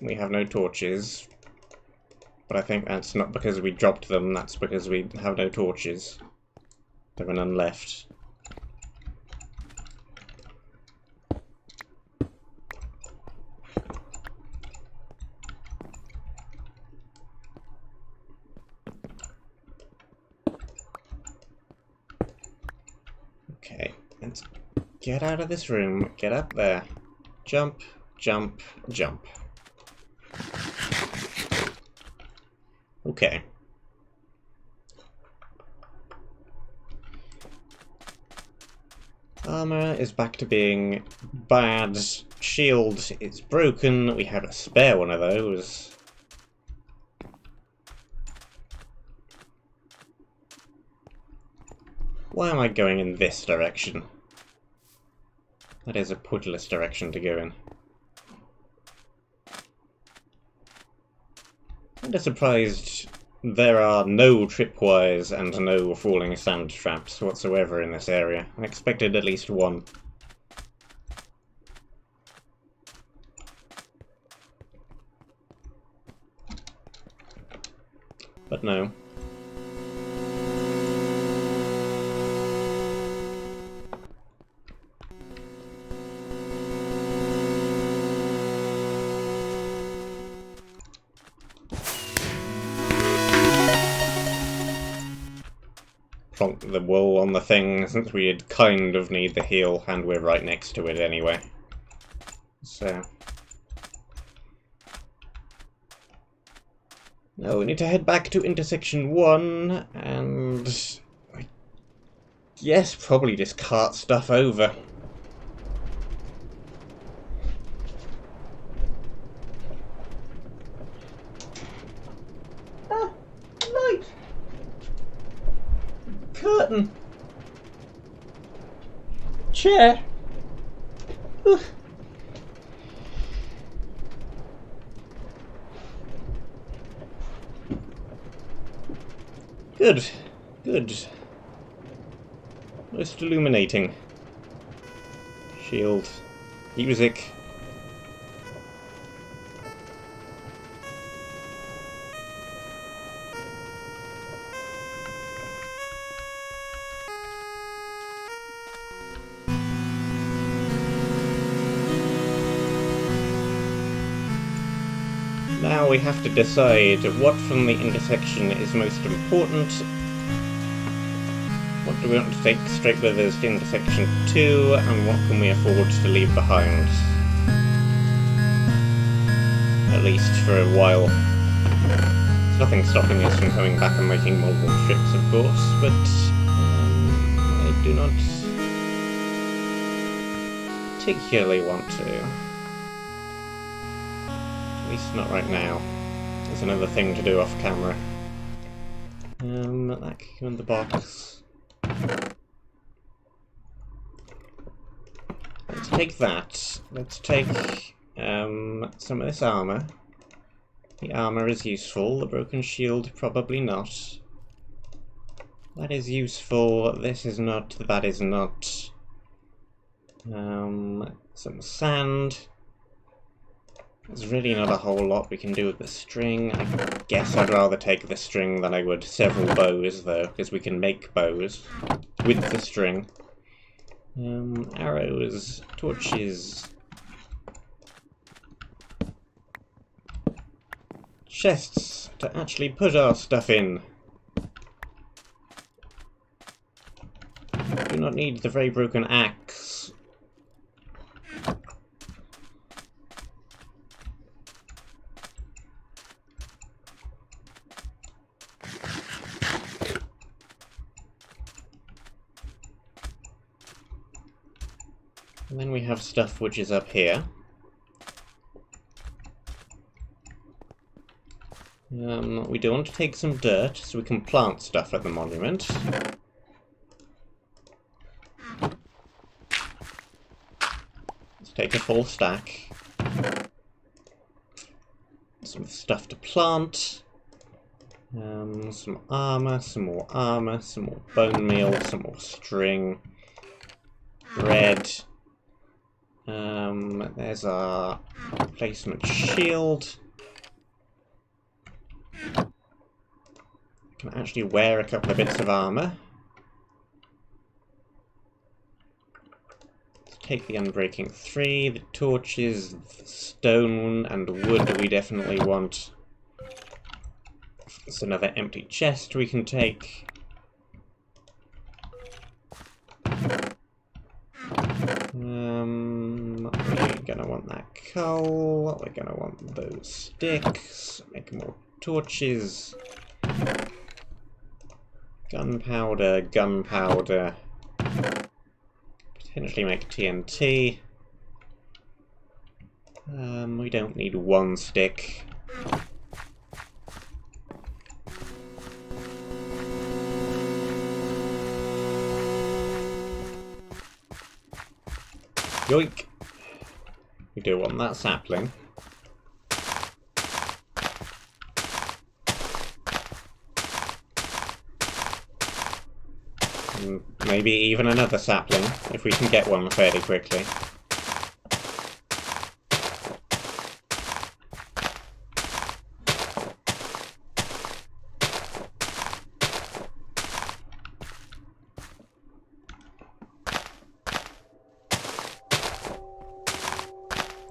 S1: We have no torches. But I think that's not because we dropped them, that's because we have no torches. There are none left. Okay, let's get out of this room, get up there. Jump, jump, jump. Okay. Armor is back to being bad. Shield is broken. We have a spare one of those. Why am I going in this direction? That is a pointless direction to go in. I'm just surprised there are no tripwires and no falling sand traps whatsoever in this area. I expected at least one. But no. Plonk the wool on the thing, since we'd kind of need the heal, and we're right next to it anyway. So... now we need to head back to intersection 1, and... I guess probably just cart stuff over. Ah! Light! Curtain! Chair! Ugh. Good. Good. Most illuminating. Shield. Music. Now we have to decide what from the intersection is most important. What do we want to take straight with us to intersection 2, and what can we afford to leave behind? At least for a while. There's nothing stopping us from coming back and making multiple trips, of course, but I do not particularly want to. At least not right now. There's another thing to do off camera. That can go in the box. Let's take that. Let's take some of this armor. The armor is useful, the broken shield probably not. That is useful, this is not, that is not. Some sand. There's really not a whole lot we can do with the string. I guess I'd rather take the string than I would several bows, though, because we can make bows with the string. Arrows, torches, chests to actually put our stuff in. Do not need the very broken axe. And then we have stuff which is up here. We do want to take some dirt so we can plant stuff at the monument. Let's take a full stack. Some stuff to plant. Some armor, some more bone meal, some more string. Bread. There's our replacement shield. Can actually wear a couple of bits of armor. Let's take the Unbreaking 3, the torches, the stone and wood we definitely want. There's another empty chest we can take. We're gonna want that coal, we're gonna want those sticks, make more torches. Gunpowder. Potentially make TNT. We don't need one stick. Yoink! We do want that sapling. And maybe even another sapling, if we can get one fairly quickly.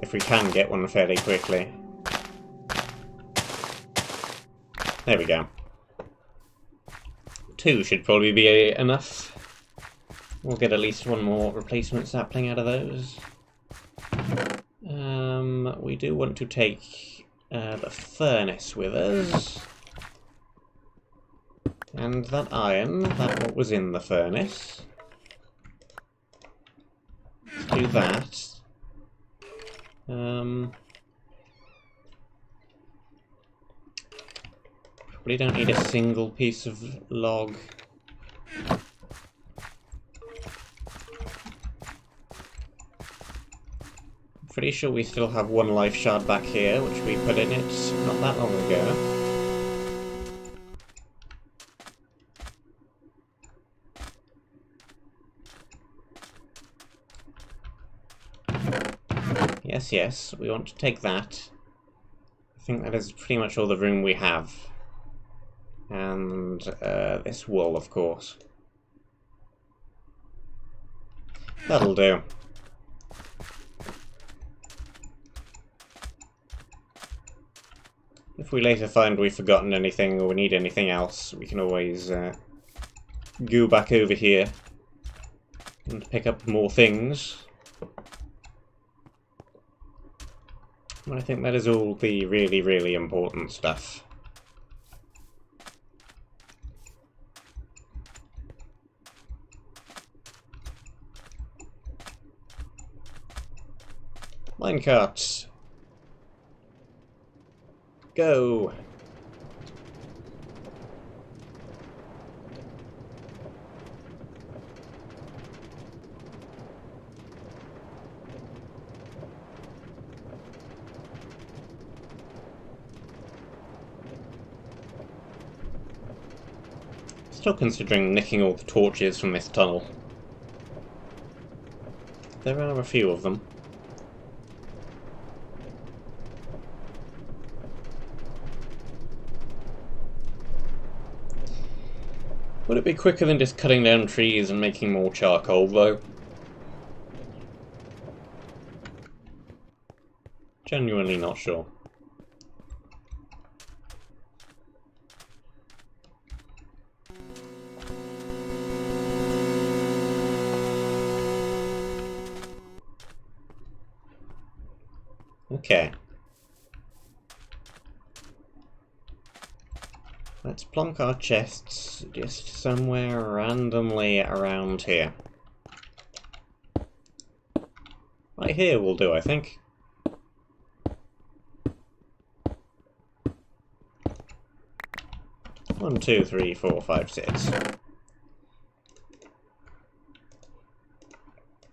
S1: If we can get one fairly quickly. There we go. 2 should probably be enough. We'll get at least one more replacement sapling out of those. We do want to take the furnace with us. And that iron, that what was in the furnace. Let's do that. Probably don't need a single piece of log. Pretty sure we still have one life shard back here, which we put in it not that long ago. Yes, we want to take that. I think that is pretty much all the room we have. And this wool, of course. That'll do. If we later find we've forgotten anything or we need anything else, we can always go back over here and pick up more things. I think that is all the really, really important stuff. Minecart. Go! Still considering nicking all the torches from this tunnel. There are a few of them. Would it be quicker than just cutting down trees and making more charcoal, though? Genuinely not sure. Okay. Let's plonk our chests just somewhere randomly around here. Right here will do, I think. One, two, three, four, five, six.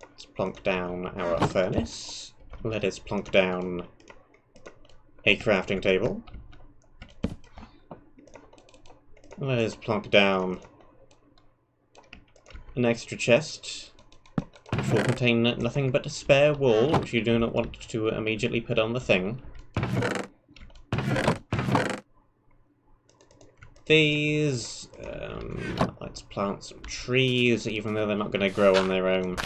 S1: Let's plonk down our furnace. Let us plonk down a crafting table. Let us plonk down an extra chest, which will contain nothing but a spare wool, which you do not want to immediately put on the thing. These, let's plant some trees, even though they're not going to grow on their own.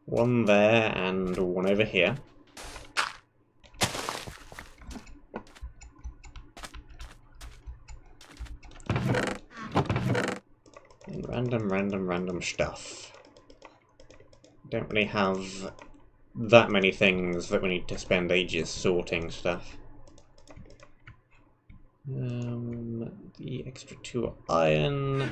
S1: One there, and one over here. And random stuff. Don't really have that many things that we need to spend ages sorting stuff. The extra 2 iron.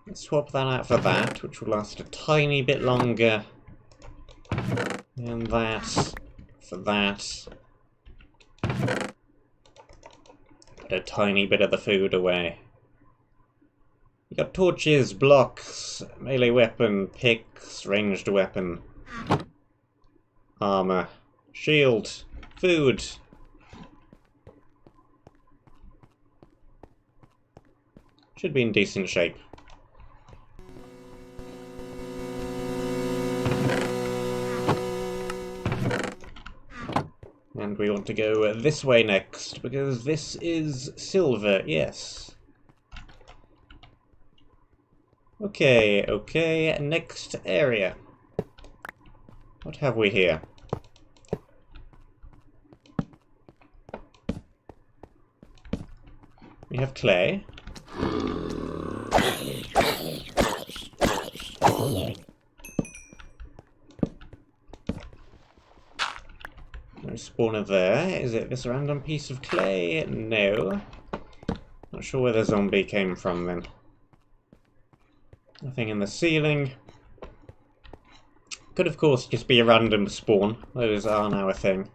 S1: Let's swap that out for that, which will last a tiny bit longer. And that for that. Put a tiny bit of the food away. You got torches, blocks, melee weapon, picks, ranged weapon, armor, shield, food. Should be in decent shape. And we want to go this way next, because this is silver, yes. Okay, next area. What have we here? We have clay. No spawner there. Is it this random piece of clay? No. Not sure where the zombie came from then. Nothing in the ceiling. Could of course just be a random spawn. Those are now a thing.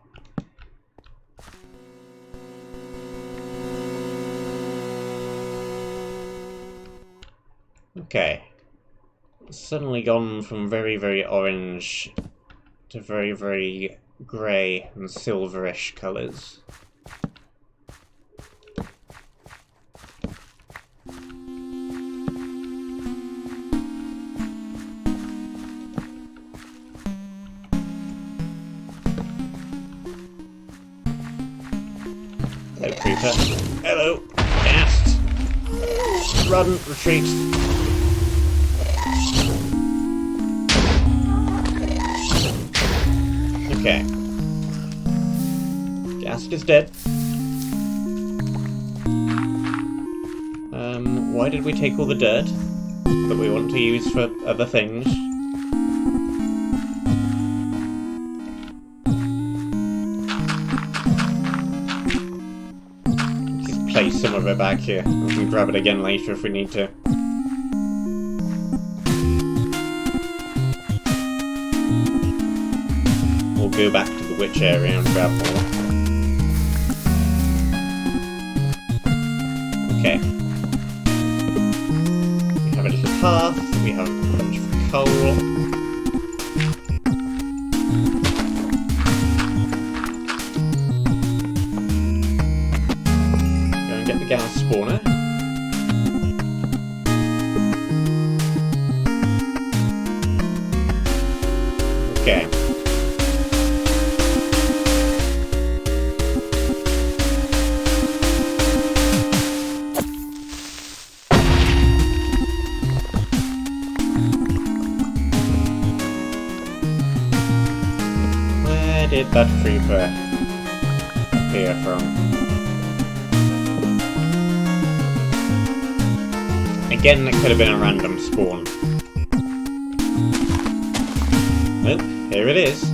S1: Okay. It's suddenly gone from very, very orange to very, very grey and silverish colours. Hello, creeper. Hello! Ghast! Run! Retreat! Okay. Ghast is dead. Why did we take all the dirt that we want to use for other things? Just place some of it back here. We can grab it again later if we need to. We'll go back to the witch area and grab more. Okay. We have a little path, we have a bunch of coal. Go and get the gas spawner. Okay. Where did that creeper appear from? Again, that could have been a random spawn. Nope, here it is.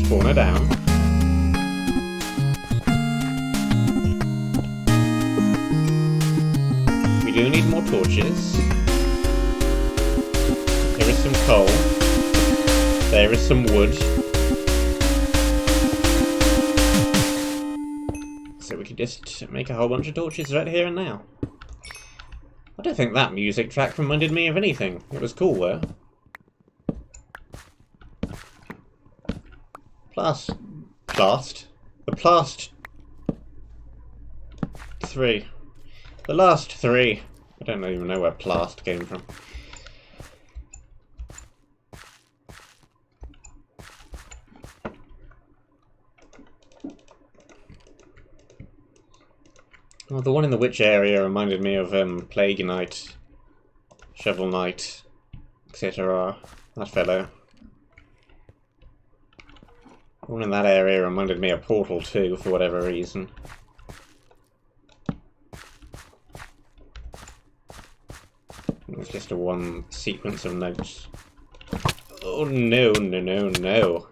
S1: Spawner down. We do need more torches. There is some coal. There is some wood. So we could just make a whole bunch of torches right here and now. I don't think that music track reminded me of anything. It was cool though. The last three. I don't even know where plast came from. Well, the one in the witch area reminded me of Plague Knight, Shovel Knight, etc. That fellow. The one in that area reminded me of Portal 2 for whatever reason. It was just a one sequence of notes. Oh no, no, no, no.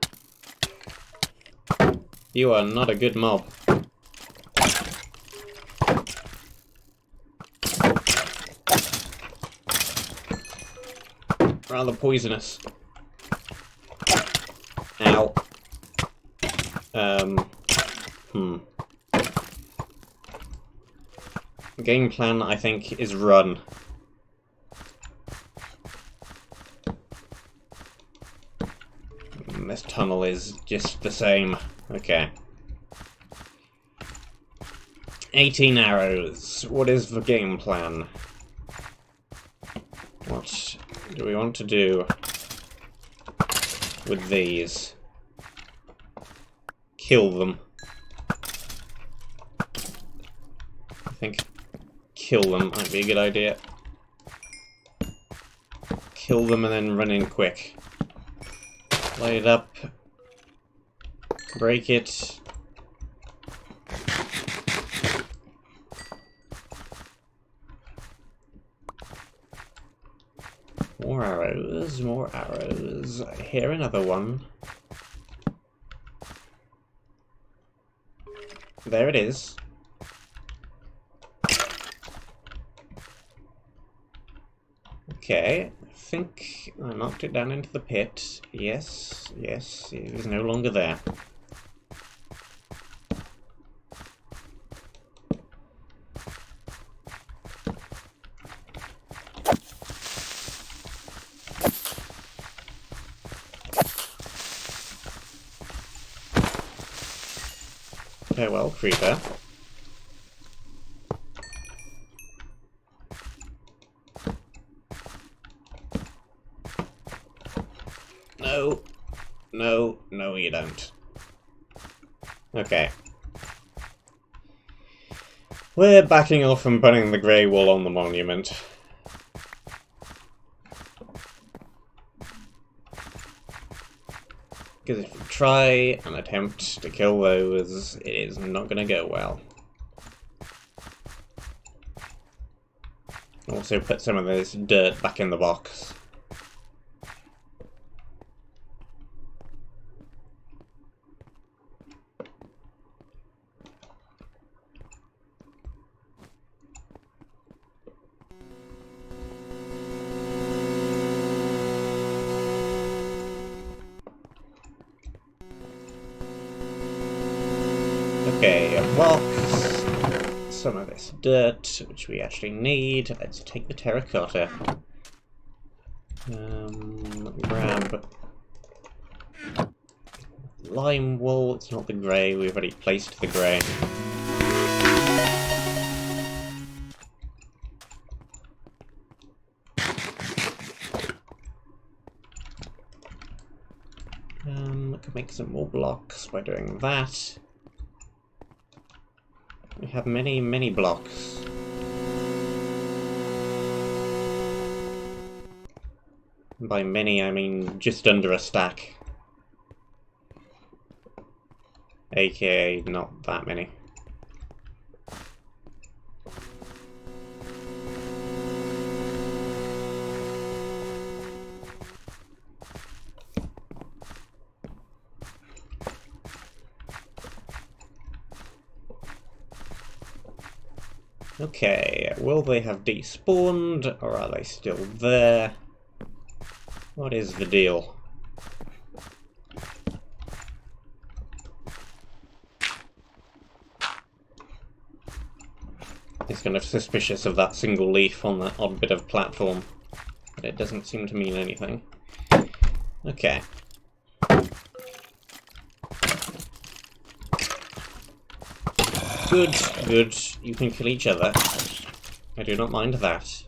S1: You are not a good mob. Rather poisonous. Ow. Game plan, I think, is run. This tunnel is just the same. Okay. 18 arrows. What is the game plan? What do we want to do with these? Kill them. I think kill them might be a good idea. Kill them and then run in quick. Light it up. Break it. More arrows, more arrows. I hear another one. There it is. Okay, I think I knocked it down into the pit. Yes, yes, it is no longer there. Farewell, creeper. No. No, no you don't. Okay. We're backing off and putting the grey wool on the monument. Because if we try and attempt to kill those, it is not going to go well. Also put some of this dirt back in the box. Okay, a box, some of this dirt, which we actually need. Let's take the terracotta. Grab lime wool. It's not the grey, we've already placed the grey. I could make some more blocks by doing that. We have many, many blocks. And by many, I mean just under a stack. AKA not that many. Okay, will they have despawned, or are they still there? What is the deal? It's kind of suspicious of that single leaf on that odd bit of platform, but it doesn't seem to mean anything. Okay. Good, good. You can kill each other. I do not mind that.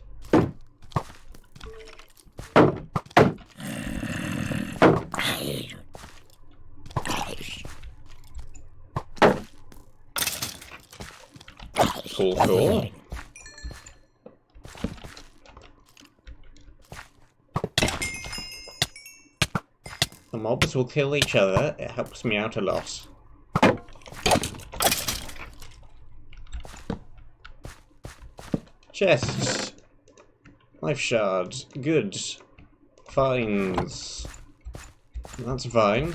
S1: Cool, cool. The mobs will kill each other. It helps me out a lot. Chests. Life shards. Good. Fines. That's fine.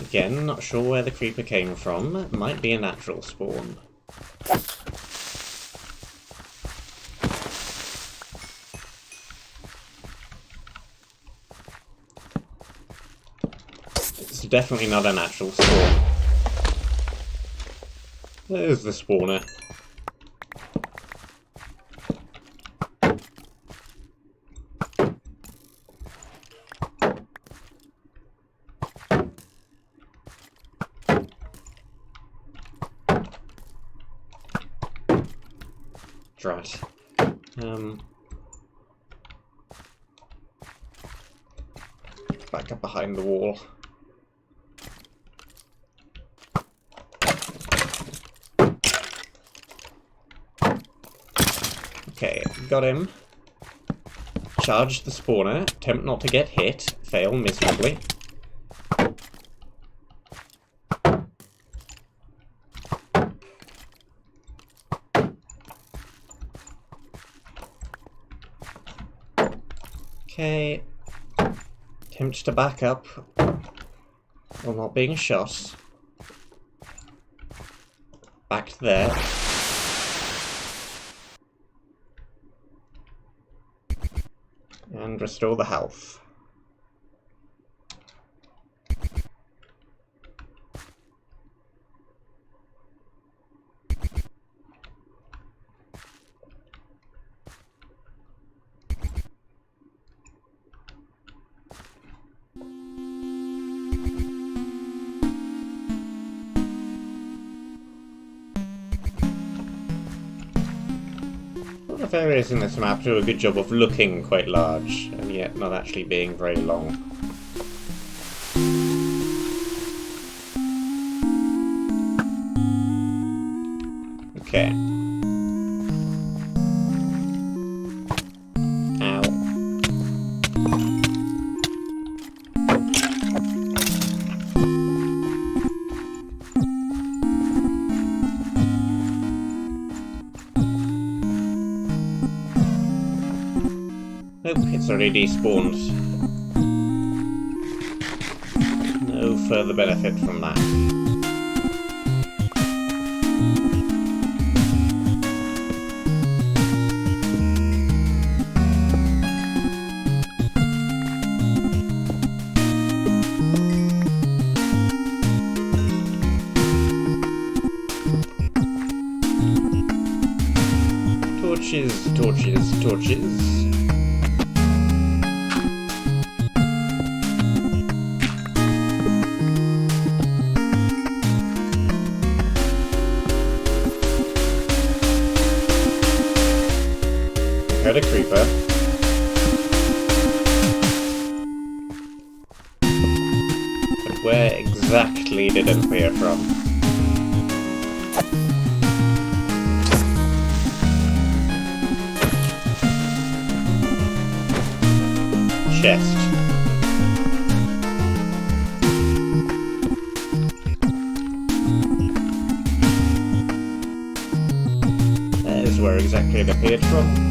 S1: Again, not sure where the creeper came from. Might be a natural spawn. It's definitely not a natural spawn. There's the spawner. Drat. Back up behind the wall. Okay, got him. Charge the spawner. Attempt not to get hit. Fail miserably. Okay. Attempt to back up while not being shot. Back there. And restore the health. A lot of areas in this map do a good job of looking quite large, and yet not actually being very long. Okay. Ow. Nope, it's already despawned. No further benefit from that. Torches, torches, torches. Heard a creeper. But where exactly did it appear from? Chest. That is where exactly it appeared from.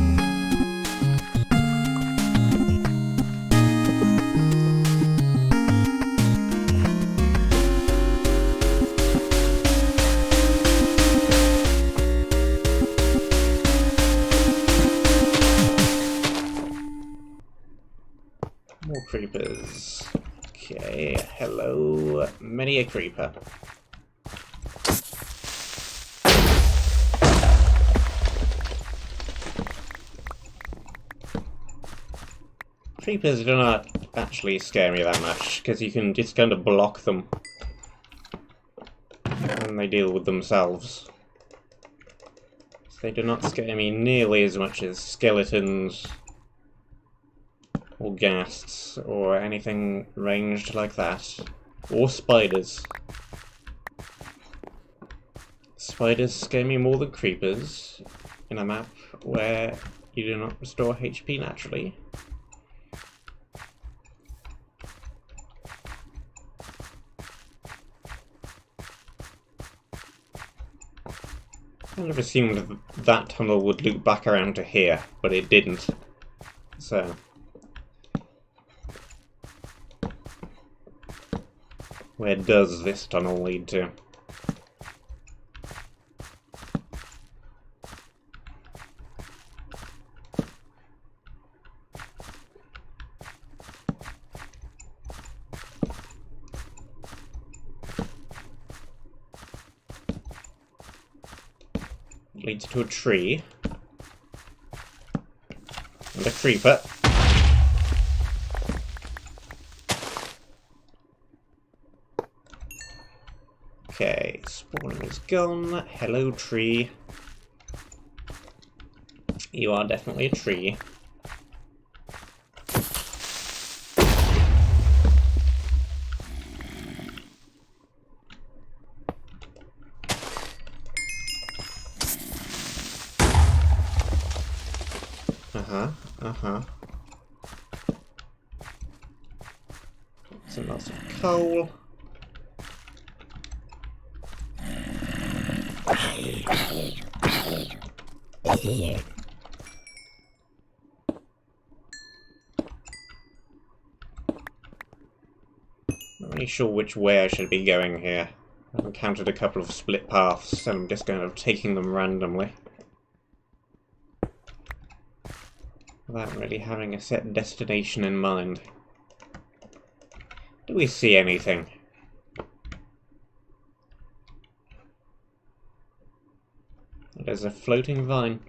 S1: creepers. Okay, hello, many a creeper. Creepers do not actually scare me that much, because you can just kind of block them. And they deal with themselves. So they do not scare me nearly as much as skeletons, or ghasts, or anything ranged like that. Or spiders. Spiders scare me more than creepers in a map where you do not restore HP naturally. I kind of assumed that tunnel would loop back around to here, but it didn't. So where does this tunnel lead to? It leads to a tree. And a creeper. Okay, spawner is gone. Hello, tree. You are definitely a tree. Lots of coal. Not really sure which way I should be going here. I've encountered a couple of split paths, so I'm just kind of taking them randomly. Without really having a set destination in mind. Do we see anything? There's a floating vine.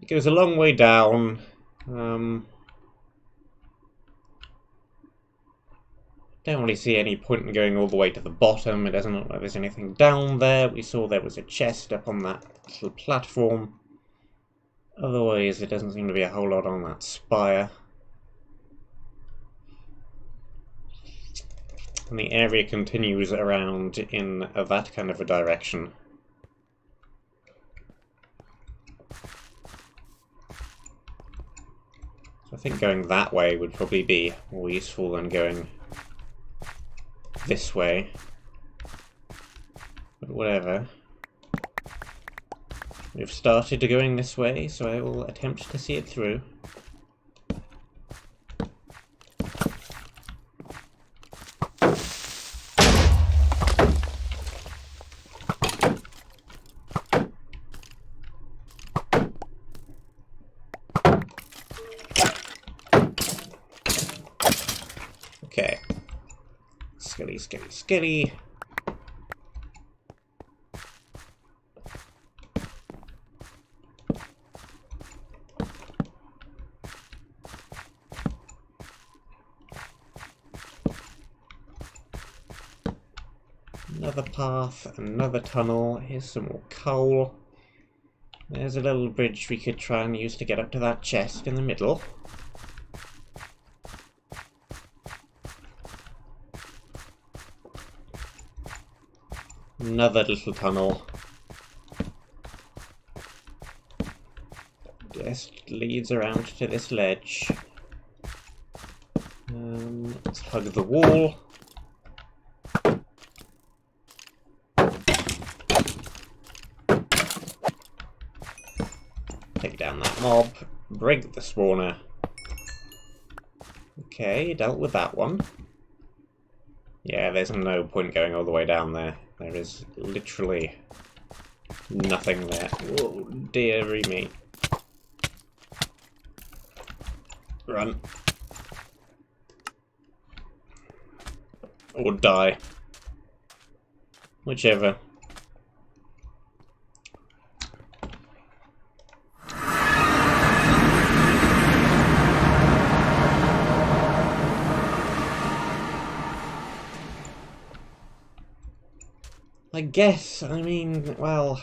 S1: It goes a long way down. Don't really see any point in going all the way to the bottom. It doesn't look like there's anything down there. We saw there was a chest up on that little platform. Otherwise, there doesn't seem to be a whole lot on that spire. And the area continues around in that kind of a direction. So I think going that way would probably be more useful than going this way. But whatever. We've started going this way, so I will attempt to see it through. Okay. Skilly, skilly, skilly. Another path, another tunnel. Here's some more coal. There's a little bridge we could try and use to get up to that chest in the middle. Another little tunnel. Just leads around to this ledge. Let's hug the wall. Take down that mob. Break the spawner. Okay, dealt with that one. Yeah, there's no point going all the way down there. There is literally nothing there. Oh, dearie me. Run. Or die. Whichever. I guess, I mean, well...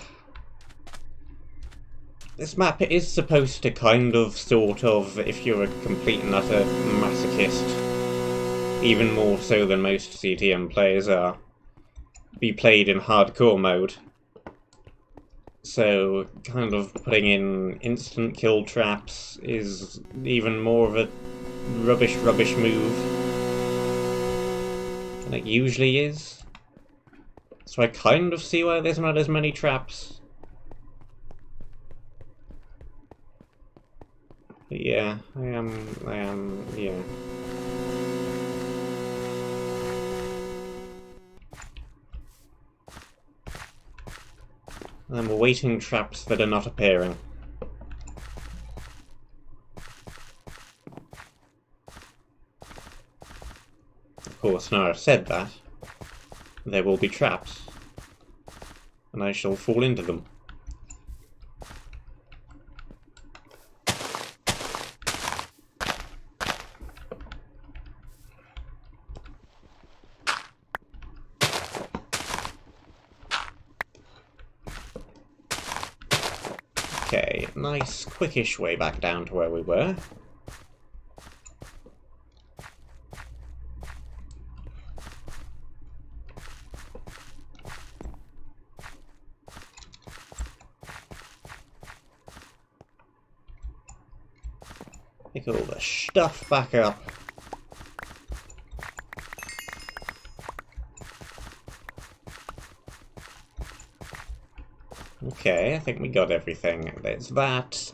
S1: This map is supposed to kind of, sort of, if you're a complete and utter masochist, even more so than most CTM players are, be played in hardcore mode. So, kind of putting in instant kill traps is even more of a rubbish move than it usually is. So I kind of see why there's not as many traps. But yeah, I am, yeah. I'm awaiting traps that are not appearing. Of course, now I've said that, there will be traps, and I shall fall into them. Okay, nice, quickish way back down to where we were. Pick all the stuff back up. Okay, I think we got everything. There's that,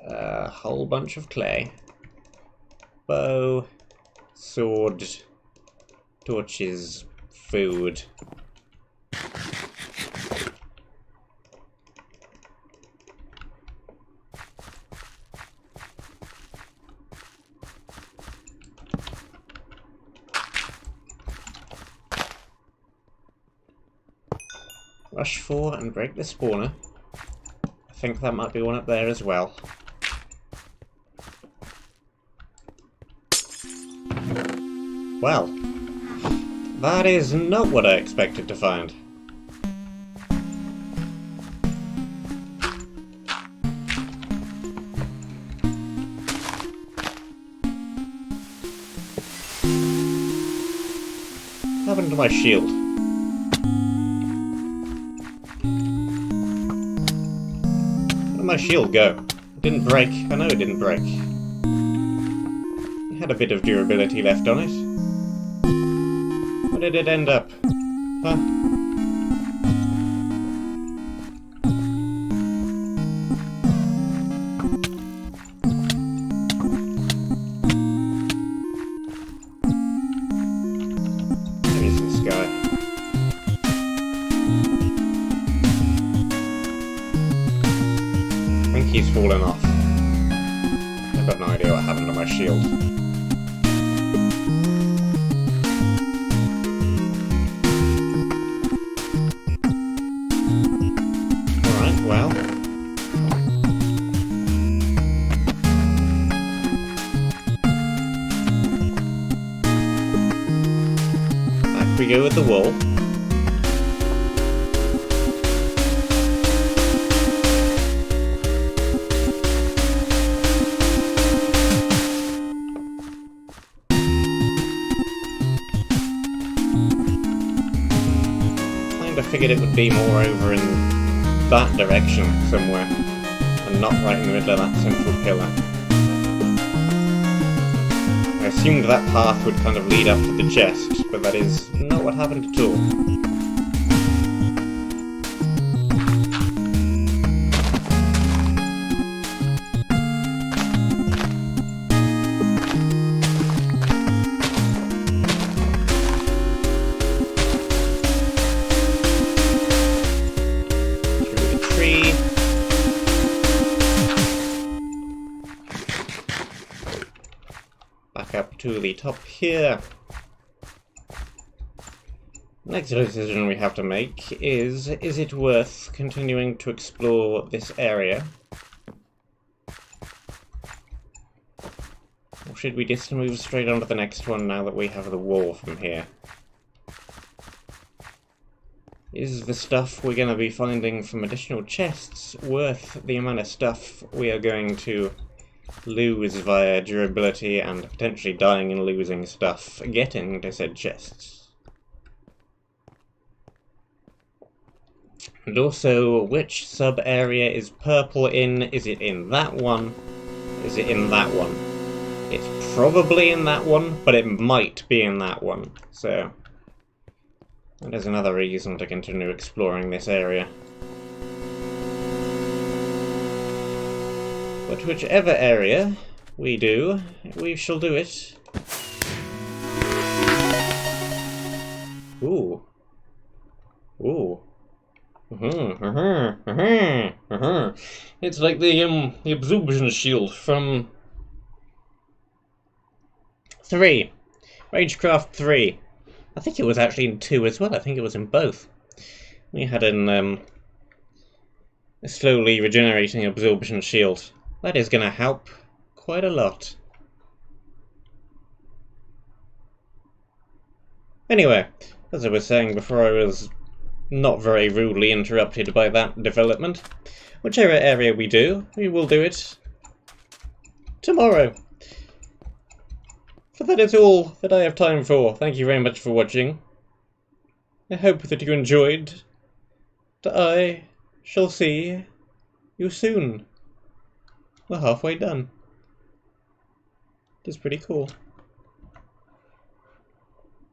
S1: a whole bunch of clay, bow, sword, torches, food. Rush for and break the spawner. I think that might be one up there as well. Well, that is not what I expected to find. What happened to my shield? My shield go? It didn't break. I know it didn't break. It had a bit of durability left on it. Where did it end up? Huh? There is this guy. He's fallen off. I've got no idea what happened to my shield. Alright, well. Back we go with the wall. I figured it would be more over in that direction somewhere, and not right in the middle of that central pillar. I assumed that path would kind of lead up to the chest, but that is not what happened at all. Back up to the top here. Next decision we have to make is it worth continuing to explore this area? Or should we just move straight on to the next one now that we have the wall from here? Is the stuff we're going to be finding from additional chests worth the amount of stuff we are going to lose via durability and potentially dying and losing stuff getting to said chests? And also, which sub-area is purple in? Is it in that one? Is it in that one? It's probably in that one, but it might be in that one. So, that is another reason to continue exploring this area. But whichever area we do, we shall do it. Ooh. Ooh. It's like the absorption shield from 3. Ragecraft 3. I think it was actually in 2 as well. I think it was in both. We had a slowly regenerating absorption shield. That is going to help quite a lot. Anyway, as I was saying before I was not very rudely interrupted by that development, whichever area we do, we will do it tomorrow. For that is all that I have time for. Thank you very much for watching. I hope that you enjoyed. I shall see you soon. We're halfway done. It is pretty cool.